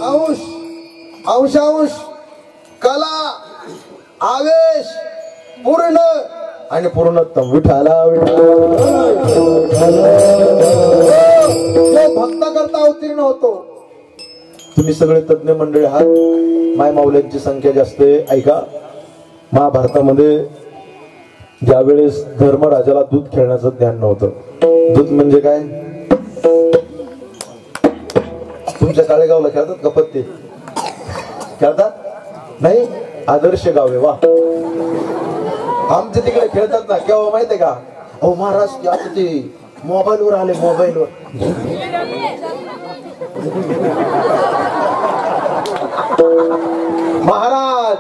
अंश, अंशांश, कला, आवेश, पूर्ण आणि पूर्णोत्तम विठाला विठाला. भक्त करता अवतीर्ण होतो. तुम्ही सगळे तज्ञ मंडळी आहात. माय माऊल्यांची संख्या जास्त आहे. ऐका, महाभारतामध्ये ज्या वेळेस धर्मराजाला दूध खेळण्याचं ज्ञान नव्हतं. दूध म्हणजे काय? तुमच्या काळेगावला खेळतात का पत्ते? खेळतात? नाही? आदर्श गाव आहे. वा, आमच्या तिकडे खेळतात ना. केव्हा माहितीये का? अहो महाराज, आता ते मोबाईलवर आले, मोबाईलवर. महाराज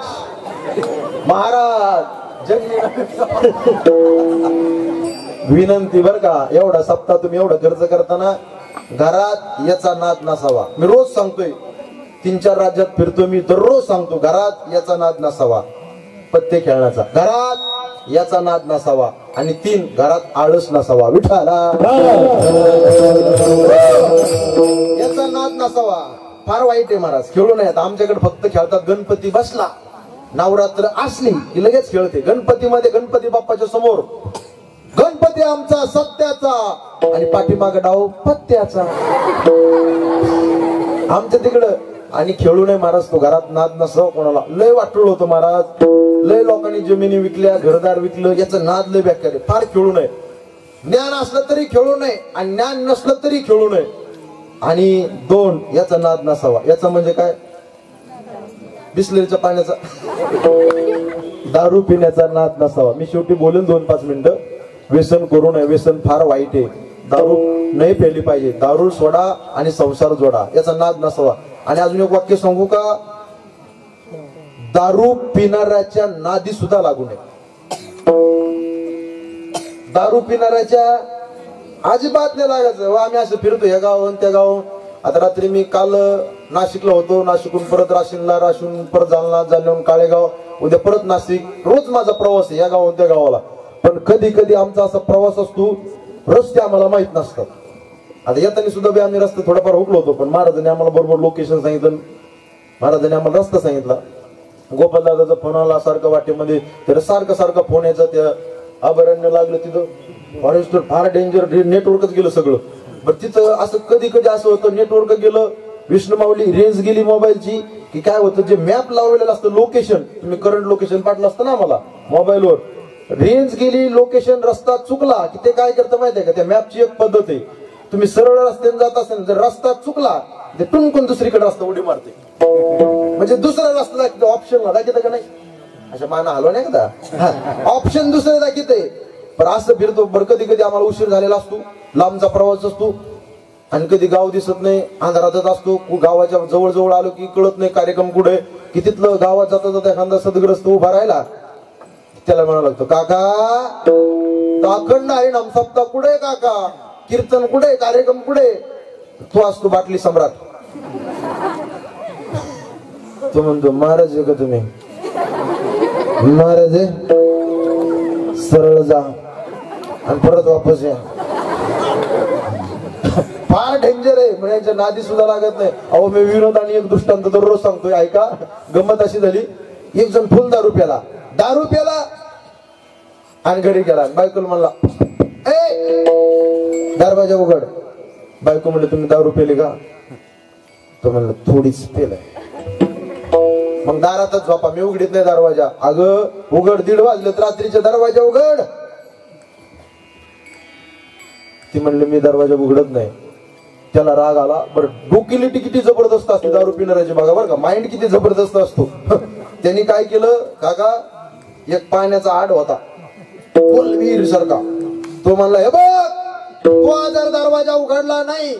महाराज विनंती बर का, एवढा सप्ताह तुम्ही एवढा खर्च करताना घरात याचा नाद नसावा. मी रोज सांगतोय, 3-4 राज्यात फिरतो मी, दररोज सांगतो घरात याचा नाद नसावा. पत्ते खेळण्याचा घरात याचा नाद नसावा. आणि 3 घरात आळस नसावा. विठाला याचा नाद नसावा. फार वाईट आहे महाराज, खेळू नये. आमच्याकडे फक्त खेळतात गणपती बसला, नवरात्र असली की लगेच खेळते. गणपतीमध्ये गणपती बाप्पाच्या समोर गणपती आमचा सत्याचा आणि पाठीमागे डाव पत्त्याचा. आमच्या तिकडं आणि खेळू नये महाराज. तो घरात नाद नसावा कोणाला. लय वाटोळ होतो महाराज. लय लोकांनी जमिनी विकल्या, घरदार विकलं. याचं नाद लय बेकार आहे. फार खेळू नये. ज्ञान असलं तरी खेळू नये आणि ज्ञान नसलं तरी खेळू नये. आणि 2 याचा नाद नसावा. याचा म्हणजे काय? बिस्लरीच्या पाण्याचा, दारू पिण्याचा नाद नसावा. मी शेवटी बोलेन 2-5 मिनिटं. व्यसन करू नये. व्यसन फार वाईट आहे. दारू नाही प्यायली पाहिजे. दारू सोडा आणि संसार जोडा. याचा नाद नसावा. आणि अजून एक वाक्य सांगू का? दारू पिणाऱ्याच्या नादी सुद्धा लागू नये. दारू पिणाऱ्याच्या अजिबात नाही लागायचं. आम्ही असं फिरतो या गावाहून त्या गावाहून. आता रात्री मी काल नाशिकला होतो, नाशिकहून परत राशीनला, राशीहून परत जालना, जालन्याहून काळेगाव, उद्या परत नाशिक. रोज माझा प्रवास आहे या गावाहून त्या गावाला. पण कधी कधी आमचा असा प्रवास असतो, रस्ते आम्हाला माहित नसतात. आता येताना सुद्धा आम्ही रस्ता थोडाफार हुकलो होतो, पण महाराजांनी आम्हाला बरोबर लोकेशन सांगितलं. महाराजांनी आम्हाला रस्ता सांगितला. गोपाल दादाचा फोन आला सारखं वाटेमध्ये. तर सारखा फोन यायचा. त्या अभयारण्य लागलं तिथं, फॉरेस्ट फार डेंजर, नेटवर्कच गेलं सगळं. बरं तिथं असं कधी कधी असं होतं, नेटवर्क गेलं, विष्णू माऊली रेंज गेली मोबाईलची, की काय होतं, जे मॅप लावलेलं असतं लोकेशन, तुम्ही करंट लोकेशन पाठलं असतं ना मला मोबाईलवर, रेंज गेली, लोकेशन रस्ता चुकला की ते काय करतं माहितीये का? त्या मॅपची एक पद्धत आहे, तुम्ही सरळ रस्त्याने जात असेल, जर रस्ता चुकला ते टुनकून दुसरीकडे रस्ता उडी मारते. म्हणजे दुसरा रस्ता दाखवतो, ऑप्शन दाखवतं का नाही? अशा माना हलवा नाही का? ऑप्शन दुसरे दाखवते. पण असं फिरतो. बरं कधी कधी आम्हाला उशीर झालेला असतो, लांबचा प्रवास असतो, आणि कधी गाव दिसत नाही, अंधारातच असतो. गावाच्या जवळ जवळ आलो की कळत नाही कार्यक्रम कुठे, की तिथलं गावात जाता जाता एखादा सदग्रस्त उभा राहिला, त्याला म्हणावं लागतं, काका अखंड आहे नाम सप्ताह कुठे, काका कीर्तन कुठे, कार्यक्रम कुठे? तो असतो बाटली सम्राट. तो म्हणतो, महाराज आहे का तुम्ही? महाराज आहे, सरळ जा आणि परत वापस या. फार डेंजर आहे. म्हणजे नादी सुद्धा लागत नाही. अहो मी विनोद आणि एक दृष्टांत दररोज सांगतोय, ऐका. गंमत अशी झाली, एक जण फुल दारू प्याला आणि घरी गेला. बायकोला म्हणला, ए दरवाजा उघड. बायको म्हणले, तुम्ही दारू पेले का? तो म्हणलं, थोडीच पेलाय. मग दारातच झोपा, मी उघडीत नाही दरवाजा. अगं उघड, 1:30 वाजले, रात्रीचा दरवाजा उघड. ती म्हणली, मी दरवाजा उघडत नाही. त्याला राग आला. बरं डोकिलिटी किती जबरदस्त असते दारू पिणाऱ्याची, बघा बरं का, माइंड किती जबरदस्त असतो. त्यांनी काय केलं, काका एक पाण्याचा आड होता फुल विहीर सारखा. तो म्हणला, हे बघ, तू तो जर दरवाजा उघडला नाही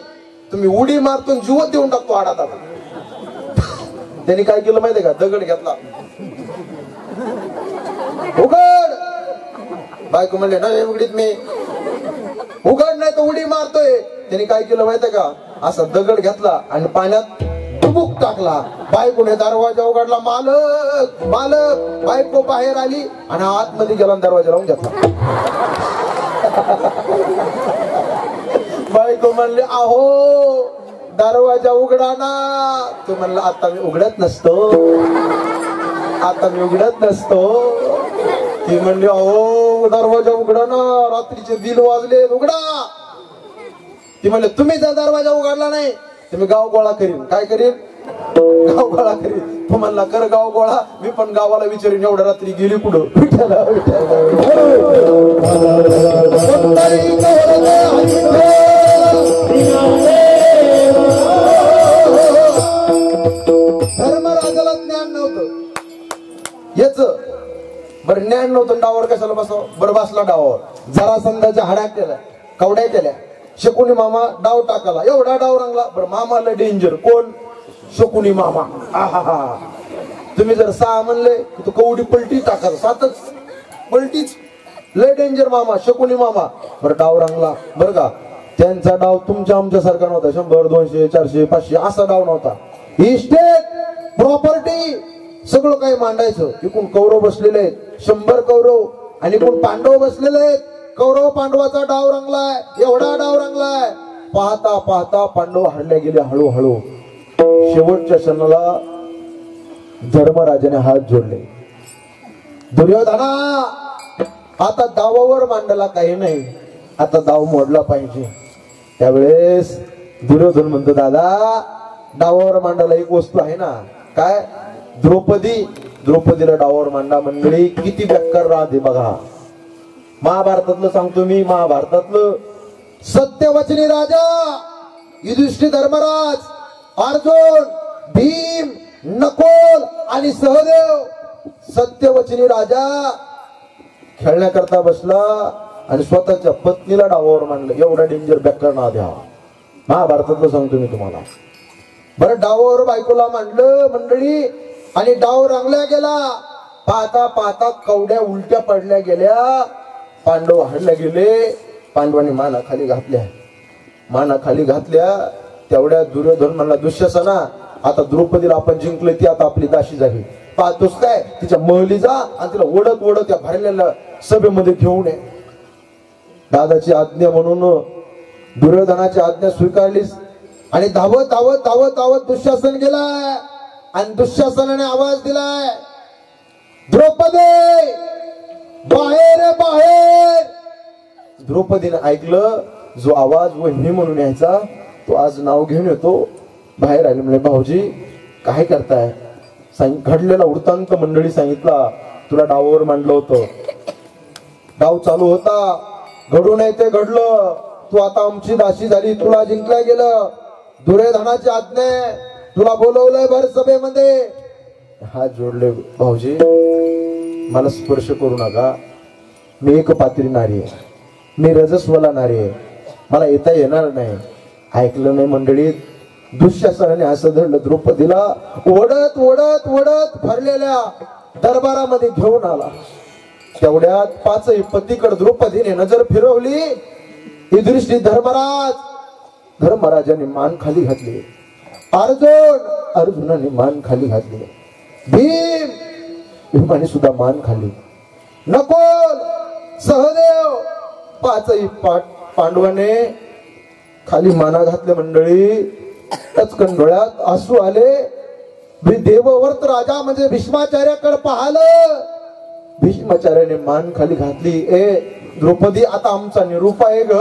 तुम्ही उडी मारतून जीवत देऊन टाकतो हाडात. त्यांनी काय केलं माहितीये का, दगड घेतला, उघड. बायको म्हणले नाही उघडीत मी, उघड नाही तर उडी मारतोय. त्यांनी काय केलं माहितीये का, असा दगड घेतला आणि पाण्यात डुबुक टाकला. बायकोने दरवाजा उघडला, मालक मालक. बायको बाहेर आली आणि आतमध्ये गेला आणि दरवाजा लावून घेतला. बायको म्हणले अहो दरवाजा उघडा ना. तो म्हणला आता मी उघडत नसतो, आता मी उघडत नसतो. ती म्हणली अहो दरवाजा उघडा ना, रात्रीचे 1:00 वाजले, उघडा. ती म्हणले तुम्ही जर दरवाजा उघडला नाही तुम्ही गाव गोळा करीन. काय करीन, गाव गोळा करीन. तो म्हणला कर गाव गोळा, मी पण गावाला विचारीन एवढ्या रात्री गेली कुठं. विठ्ठला धर्मराजाला ज्ञान नव्हतं याच. बरं ज्ञान नव्हतं, डावावर कशाला बसावं. बरं बसला डावावर, जरा संघाच्या हाड्या केल्या, कवड्या केल्या. शकुनी मामा डाव टाकाला, एवढा डाव रंगला. बरं मामाला डेंजर कोण, शकुनी मामा. आहा, तुम्ही जर 6 म्हणले तर कवडी पलटी टाकायला, 7च पलटीच. लय डेंजर मामा, शकुनी मामा. बरं डाव रंगला बरं का. त्यांचा डाव तुमच्या आमच्या सारखा नव्हता, 100 200 400 500 असा डाव नव्हता. इस्टेट प्रॉपर्टी सगळं काही मांडायचं. इकडून कौरव बसलेले आहेत 100 कौरव आणि इकडून पांडव बसलेले आहेत. कौरव पांडवाचा डाव रंगलाय, एवढा डाव रंगलाय. पाहता पाहता पांडव हरल्या गेले हळूहळू. शेवटच्या क्षणाला धर्मराजाने हात जोडले. दुर्योधना आता दावावर मांडला काही नाही, आता दाव मोडला पाहिजे. त्यावेळेस दुर्योधन म्हणतो दादा डावावर मांडायला एक वस्तू आहे ना. काय, द्रौपदी. द्रौपदीला डावावर मांडा. मंडळी किती बेकार राहते बघा. महाभारतातलं सांगतो मी, महाभारतातलं सत्यवचनी राजा युधिष्ठिर, धर्मराज, अर्जुन, भीम, नकुल आणि सहदेव. सत्यवचनी राजा खेळण्याकरता बसला आणि स्वतःच्या पत्नीला डावावर मांडलं. एवढा डेंजर बेकार ना द्या. महाभारतातलं सांगतो मी तुम्हाला. बरं डावावर बायकोला मांडलं मंडळी आणि डाव रंगला गेला. पाहता पाहता कवड्या उलट्या पडल्या गेल्या. पांडव हरल्या गेले. पांडवांनी माना खाली घातल्या, माना खाली घातल्या. तेवढ्या दुर्योधन म्हणला दुःशासना आता द्रौपदीला आपण जिंकले, ती आता आपली दाशी झाली. पाहतोस काय, तिच्या महली जा आणि तिला ओढत ओढत त्या भरलेल्या सभेमध्ये घेऊन ये. दादाची आज्ञा म्हणून दुर्योधनाची आज्ञा स्वीकारलीस आणि धावत धावत धावत धावत दुःशासन गेलाय आणि दुःशासनाने आवाज दिलाय द्रौपदी बाहेर बाहेर. द्रौपदीने ऐकलं. जो आवाज वहिनी म्हणून यायचा तो आज नाव घेऊन येतो. बाहेर आले. म्हणजे भाऊजी काय करताय. घडलेला वृत्तांत मंडळी सांगितला. तुला डावावर मांडलं होतं, डाव चालू होता, घडू नये ते घडलं. तू आता आमची दासी झाली, तुला जिंकल्या गेलं. दुर्योधनाची आज्ञा, तुला बोलवलंय भर सभेमध्ये. हात जोडले. भाऊजी मला स्पर्श करू नका, मी एक पात्री नारी आहे, मी रजस्वला नारी आहे, मला येता येणार नाही. ऐकलं नाही मंडळीत. दुःशासनाने असं धरलं द्रौपदीला, ओढत ओढत ओढत भरलेल्या दरबारामध्ये घेऊन आला. तेवढ्यात 5 पतीकडे द्रौपदीने नजर फिरवली. युधिष्ठिर धर्मराज, धर्मराजाने मान खाली घातली. अर्जुनाने मान खाली घातली. भीमाने सुद्धा मान खाली. नकुल, सहदेव 5 पांडवाने खाली माना घातल्या. मंडळी टचकन डोळ्यात आसू आले. देवव्रत राजा म्हणजे भीष्माचार्याकडे पाहिलं. भीष्माचार्याने मान खाली घातली. ए द्रौपदी आता आमचा निरूप आहे ग.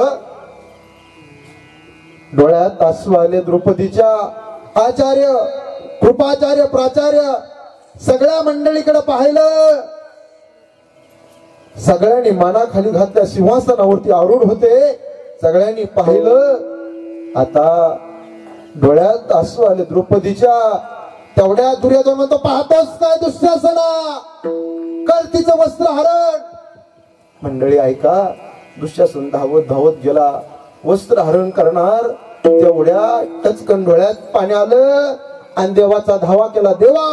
डोळ्यात आसू आले द्रौपदीच्या. आचार्य, कृपाचार्य, प्राचार्य सगळ्या मंडळीकडे पाहिलं. सगळ्यांनी माना खाली घातल्या. सिंहासनावरती आरूढ होते. सगळ्यांनी पाहिलं. आता डोळ्यात आसू आले द्रौपदीच्या. तेवढ्या दुर्योधन म्हणतो पाहतोस काय दुःशासना, कर तिचं वस्त्र हरण. मंडळी ऐका. दुःशासन धावत धावत गेला. वस्त्र हरण करणार तेवढ्या टचकन डोळ्यात पाणी आलं आणि देवाचा धावा केला. देवा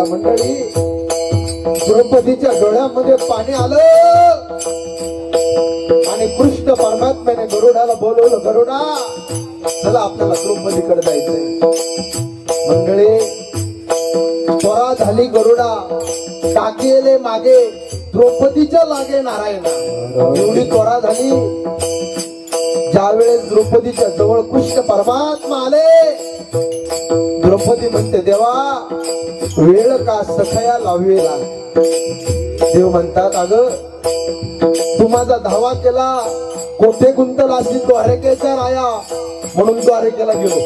मंडळी द्रौपदीच्या डोळ्यामध्ये पाणी आलं आणि कृष्ण परमात्म्याने गरुडाला बोलवलं. गरुडा चला आपल्याला द्रौपदीकडे जायचंय. मंडळी त्वरा झाली. गरुडा टाकेले मागे द्रौपदीच्या लागे नारायणा. एवढी त्वरा झाली. ज्यावेळेस द्रौपदीच्या जवळ कृष्ण परमात्मा आले द्रौपदी म्हणते देवा वेळ का सखया लावेला. देव म्हणतात अगं तू माझा धावा केला कोठे गुंतलासी द्वारकेचा राया म्हणून द्वारकेला गेलो.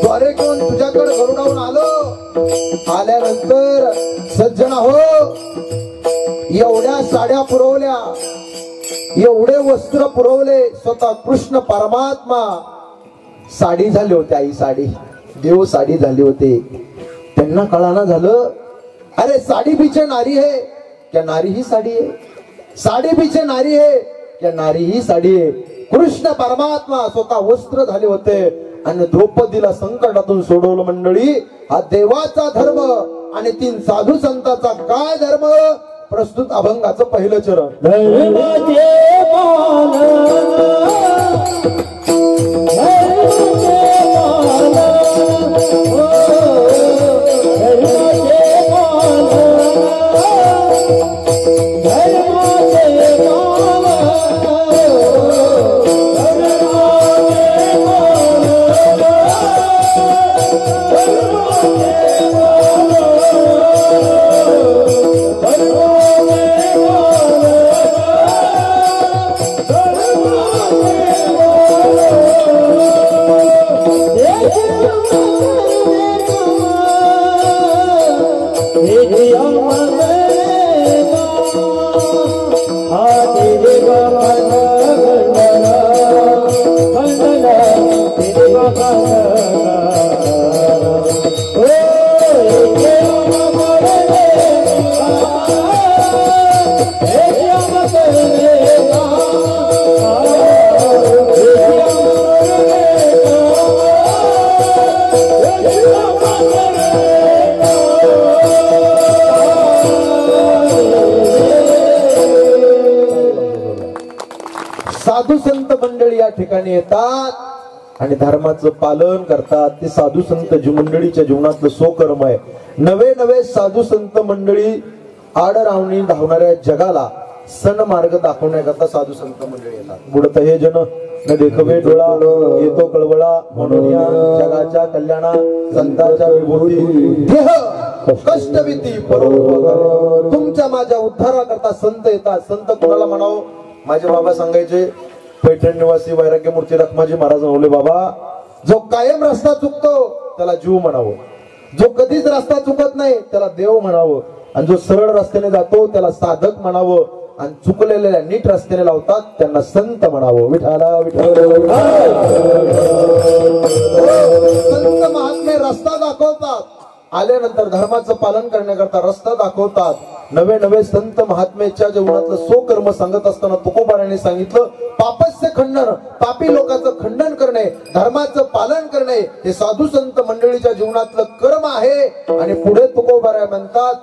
द्वारकेहून तुझ्याकडे गरुडाहून आलो. आल्यानंतर सज्जना हो एवढ्या साड्या पुरवल्या एवढे वस्त्र पुरवले. स्वतः कृष्ण परमात्मा साडी झाले होते. आई साडी देव साडी झाले होते. त्यांना कळाना झालं अरे साड़ी पीछे नारी है क्या नारी ही साड़ी है. साड़ी पीछे नारी है क्या नारी ही साडी आहे. कृष्ण परमात्मा स्वतः वस्त्र झाले होते आणि द्रौपदीला संकटातून सोडवलं. मंडळी हा देवाचा धर्म आणि 3 साधू संतांचा काय धर्म प्रस्तुत अभंगाचं पहिलं चरण. साधू संत मंडळी या ठिकाणी येतात आणि धर्माचं पालन करतात. ते साधू संत मंडळीच्या जीवनातलं सोकर्म आहे. नवे नवे साधू संत मंडळी आडरावणी धावणाऱ्या जगाला सन मार्ग दाखवण्याकरता साधू संत मंडळी येतात. बुडत हे जन न देखवे डोळा येतो कळवळा म्हणून या जगाच्या कल्याणा संतांच्या विभूती देह कष्टविती परोपकार. तुमच्या माझ्या उद्धाराकरता संत येतात. संत कोणाला म्हणावं. माझे बाबा सांगायचे पैठण निवासी वैराग्य मूर्ती रखमाजी महाराज म्हणले बाबा जो कायम रस्ता चुकतो त्याला जीव म्हणावं. जो कधीच रस्ता चुकत नाही त्याला देव म्हणावं. आणि जो सरळ रस्त्याने जातो त्याला साधक म्हणावं आणि चुकलेल्या नीट रस्त्याने लावतात त्यांना संत म्हणावं. विठाला विठ्ठल. संत महात्मे रस्ता दाखवतात, आल्यानंतर धर्माचं पालन करण्याकरता रस्ता दाखवतात. नवे नवे संत महात्मेच्या जीवनातलं सोकर्म सांगत असताना तुकोबाराने सांगितलं, पापस्य खंडन, पापी लोकांचं खंडन करणे, धर्माचं पालन करणे हे साधू संत मंडळीच्या जीवनातलं कर्म आहे. आणि पुढे तुकोबारा म्हणतात,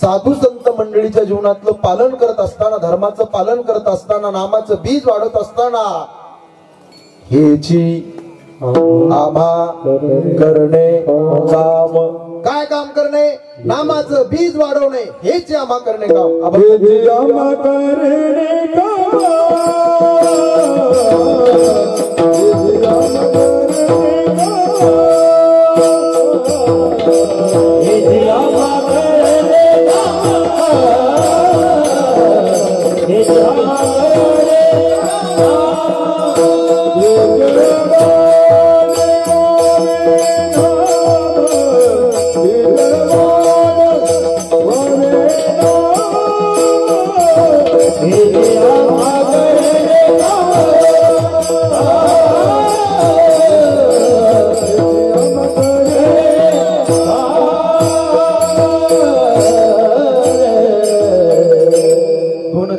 साधू संत मंडळीच्या जीवनातलं पालन करत असताना, धर्माचं पालन करत असताना, नामाचं बीज वाढत असताना हेची आम्हा करणे काम. काय काम करणे? नामाचं बीज वाढवणे हेच आम्हा करणे काम. आम्हा करणे काम.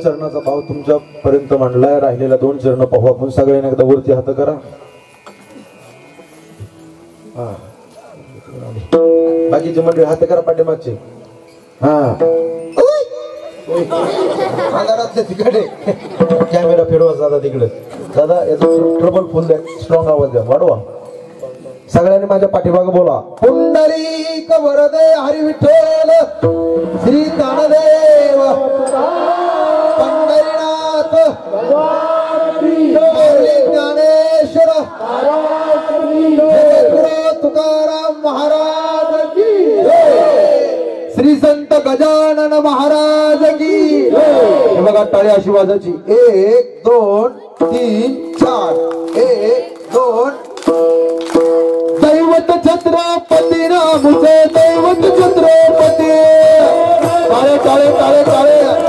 चरणाचा भाव तुमच्या पर्यंत मांडलाय. राहिलेला 2 चरण पाहू आपण. सगळ्यांनी एकदा वरती हात करा. बाकीचे मंडळी हात करा पाठीमागचे. आधारातले तिकडे कॅमेरा फिरवा दादा तिकडे. दादा याचा ट्रबल फुल द्या, स्ट्रॉंग आवाज द्या, वाढवा. सगळ्यांनी माझ्या पाठीमाग बोला. पुंडलिक वरदे हरी विठ्ठल श्री ज्ञानदेव पंढरीनाथ ज्ञानेश्वर तुकाराम महाराज की, श्री संत गजानन महाराज की. हे बघा टाळी अशी वाजायची. 1 2 3 4. 1 2. दैवत छत्रपती नामुचे दैवत छत्रपती. काळे काळे काळे काळे काळे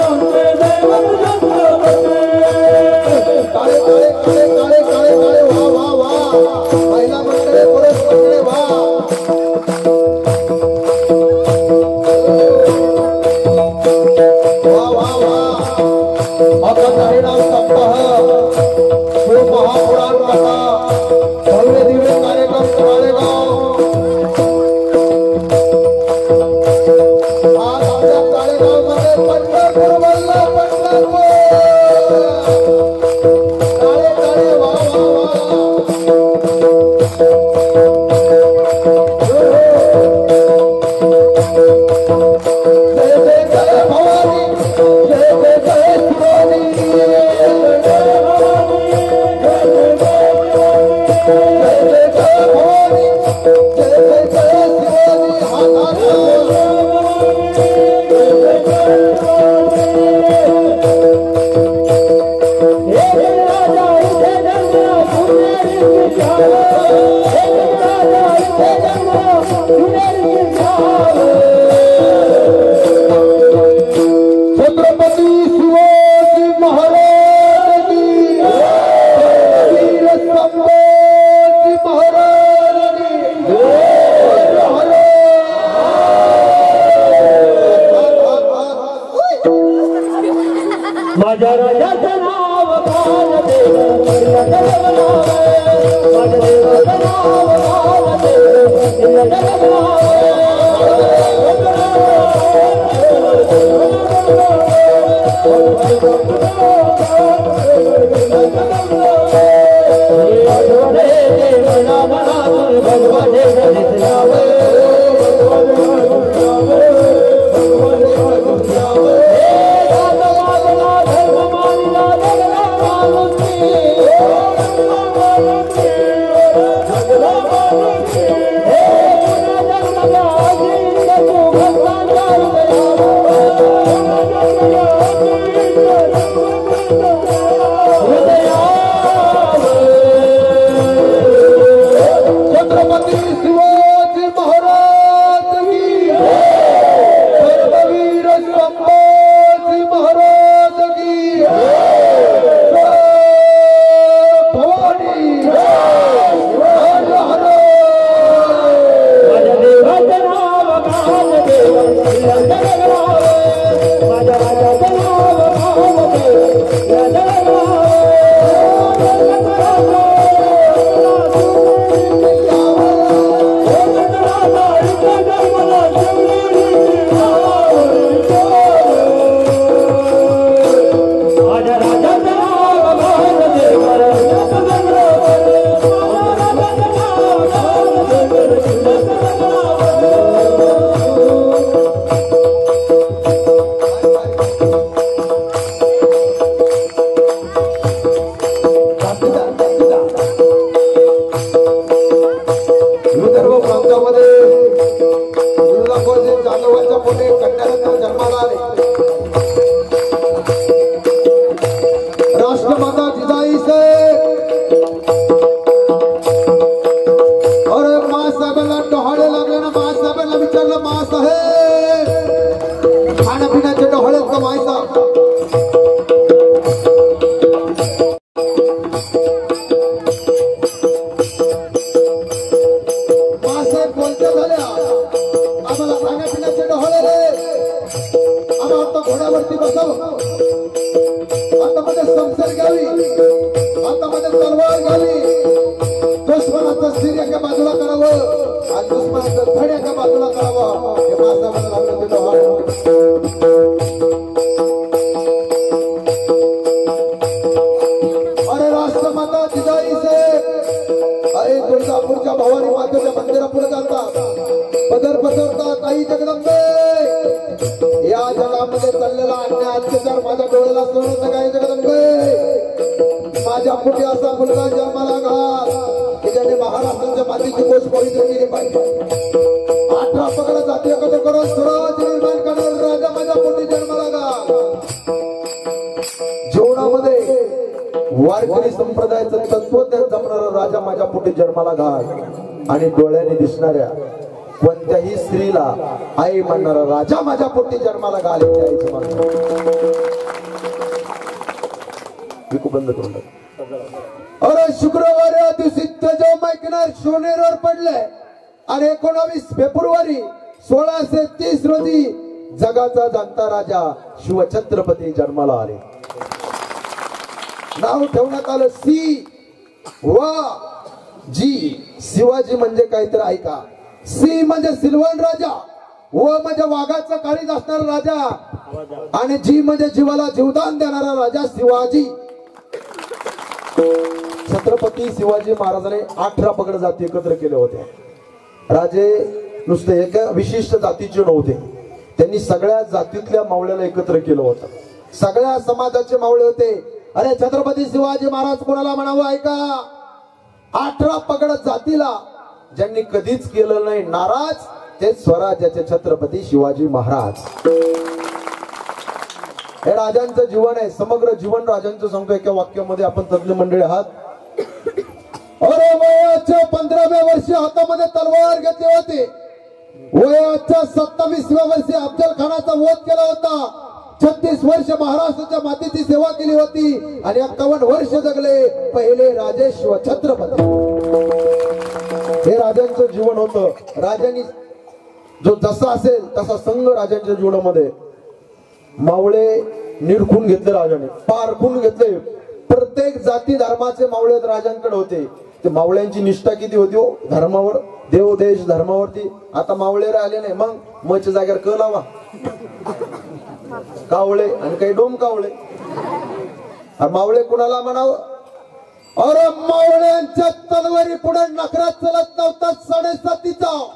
काळे काळे काळे काळे काळे. वा वा वा. महिला मंडळे पुरुष मंडळे वा. वा वा वा. आता हरिनाम सप्ताह महापुराण कथा भव्य दिव्य कार्यक्रम मालेगाव. आज आमच्या मालेगाव मध्ये पंढरपूर वल्ल पंढरपूर. काळे काळे वा वा वा. जय जय जय भवानी, जय जय जय शिवानी. छत्रपती शिवाजी महाराज की, वीर संभाजी महाराज की. माझ्या राजाचं नाव काल देव, माझ्या देवाचं नाव काल देव. धर्म लंबोजी जाधवाच्या पोटे कन्यारत्न जन्माला आले. राष्ट्रमाता जिजाई से और माँ साहेबांना डोहाळे लागले ना. माँ साहेबांना विचारलं, माँ साहेब खाण्यापिण्याचे डोहाळे का माय साहेब? माँ साहेब बोलते झाल्या, आम्हाला खाण्यापिण्याचे डोहाळे रे. आम्हाला आता घोड्यावरती बसव, आता मध्ये संसर घ्यावी, आता मध्ये तलवार घ्यावी, दुश्मनाचं सिर एका बाजूला करावं आणि दुश्मनाचं धड एका बाजूला करावं. हे माणसाला लागलं ते डोहाळे. अरे राष्ट्रमाता जिजाई से अरे तुळजापूरच्या भवानी मातेच्या मंदिरापुढे जातात, पदर पसरतात. आई जगदंबे, या जगामध्ये चाललेला अन्याय अत्याचार माझ्या डोळ्याला समजत काय? जगदंबे, माझ्या पोटी असा मुलगा जन्माला घाल की ज्याने महाराष्ट्राच्या मातीची गोष्ट पवित्र केली पाहिजे. 18 पकड जाती एकत्र करून स्वराज निर्माण करणारा राजा माझ्या पोटी जन्माला घाल. जीवनामध्ये वारकरी संप्रदायाचं तत्वज्ञान जपणारा राजा माझ्या पोटी जन्माला घाल. आणि डोळ्याने दिसणाऱ्या कोणत्याही स्त्रीला आई म्हणणारा राजा माझ्या पोटी जन्माला घाल. बंद करून अरे शुक्रवारी दिवशी मैकनार शिवनेरवर पडले आणि 19 फेब्रुवारी 1630 रोजी जगाचा जाणता राजा शिवछत्रपती जन्माला आले. नाव ठेवण्यात आलं सी वा जी. शिवाजी म्हणजे काहीतरी ऐका. सी म्हणजे सिल्वन राजा, व म्हणजे वाघाचं काळीज असणारा राजा, आणि जी म्हणजे जीवाला जीवदान देणारा राजा शिवाजी. छत्रपती शिवाजी महाराजांनी 18 पगड जाती एकत्र केले होते. राजे नुसते एका विशिष्ट जातीचे नव्हते, त्यांनी सगळ्या जातीतल्या मावळ्याला एकत्र केलं होतं. सगळ्या समाजाचे मावळे होते. अरे छत्रपती शिवाजी महाराज कोणाला म्हणावं ऐका? 18 पगड जातीला ज्यांनी कधीच केलं नाही नाराज, ते स्वराज्याचे छत्रपती शिवाजी महाराज. हे राजांचं जीवन आहे, समग्र जीवन राजांचं सांगतो एका वाक्यामध्ये. आपण तज्ञ मंडळी आहात. अरे वयाच्या 15व्या वर्षी हातामध्ये तलवार घेतली होती. वयाच्या 27व्या वर्षी अफजल खानाचा वध केला होता. 36 वर्ष महाराष्ट्राच्या मातीची सेवा केली होती आणि 51 वर्ष जगले पहिले राजे शिवछत्रपती. हे राजांचं जीवन होतं. राजांनी जो जसा असेल तसा संघ राजांच्या जीवनामध्ये. मावळे निरखून घेतले राजाने, पारखून घेतले. प्रत्येक जाती धर्माचे मावळे राजांकडे होते. ते मावळ्यांची निष्ठा किती होती हो धर्मावर, देव देश धर्मावरती. आता मावळे आले नाही, मग मच्या जागेवर क लावा. कावळे आणि काही डोम कावळे. मावळे कुणाला म्हणावं? अरे मावळ्यांच्या तलवारी पुढे नखरा चलत नव्हता 7.5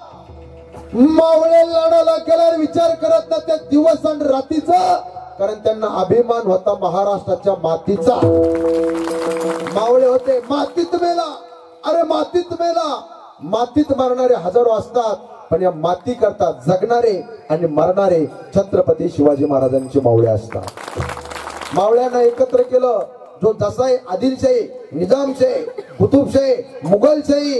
मावळे लढायला गेल्यावर विचार करत ना त्या दिवस आणि रात्रीचा, कारण त्यांना अभिमान होता महाराष्ट्राच्या मातीचा. मावळे होते मातीत मेला. अरे मातीत मेला. मातीत मरणारे हजारो असतात, पण या माती करता जगणारे आणि मरणारे छत्रपती शिवाजी महाराजांचे मावळे असतात. मावळ्यांना एकत्र केलं. जो जसा आदिलशाही, निजामशाही, कुतुबशाही, मुघलशाही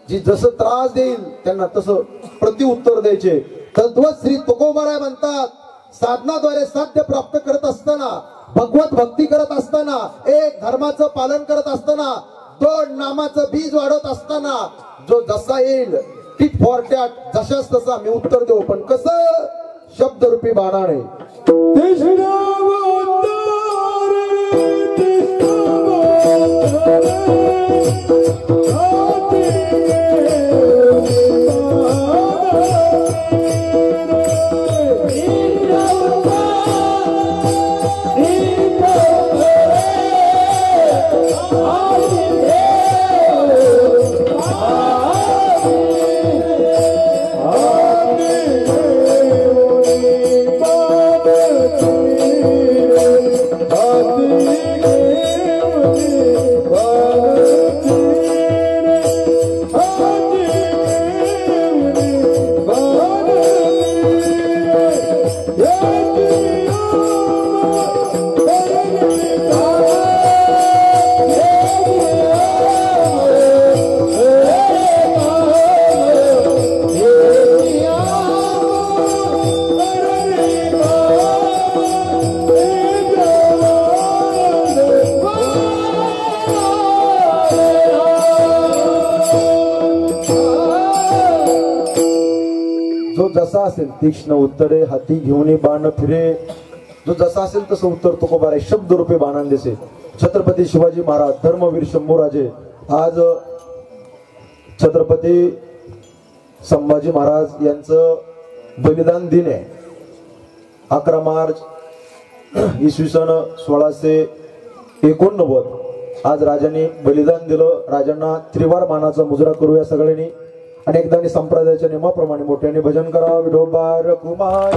जी जसं त्रास देईल त्यांना तसं प्रत्युत्तर द्यायचे. तद्वत श्री तुकोबाराय म्हणतात, साधनाद्वारे साध्य प्राप्त करत असताना, भगवत भक्ती करत असताना, एक धर्माचं पालन करत असताना, 2 नामाचं बीज वाढवत असताना, जो जसा येईल टिट फॉर टॅट, जशाच तसा मी उत्तर देऊ, पण कसं? शब्दरूपी बाणाने. असेल तीक्ष्ण उत्तरे हाती घेऊन बाण फिरे जो जसा असेल तसं उत्तर तुकोबा रे शब्द रूपे बाणान दिसे छत्रपती शिवाजी महाराज धर्मवीर शंभूराजे आज छत्रपती संभाजी महाराज यांचं बलिदान दिन आहे 11 मार्च इसवी सन 1689 आज राजांनी बलिदान दिलं राजांना त्रिवार मानाचा मुजरा करूया सगळ्यांनी अनेकदा संप्रदायाच्या नियमाप्रमाणे मोठ्याने भजन करा विठोबा रखुमाई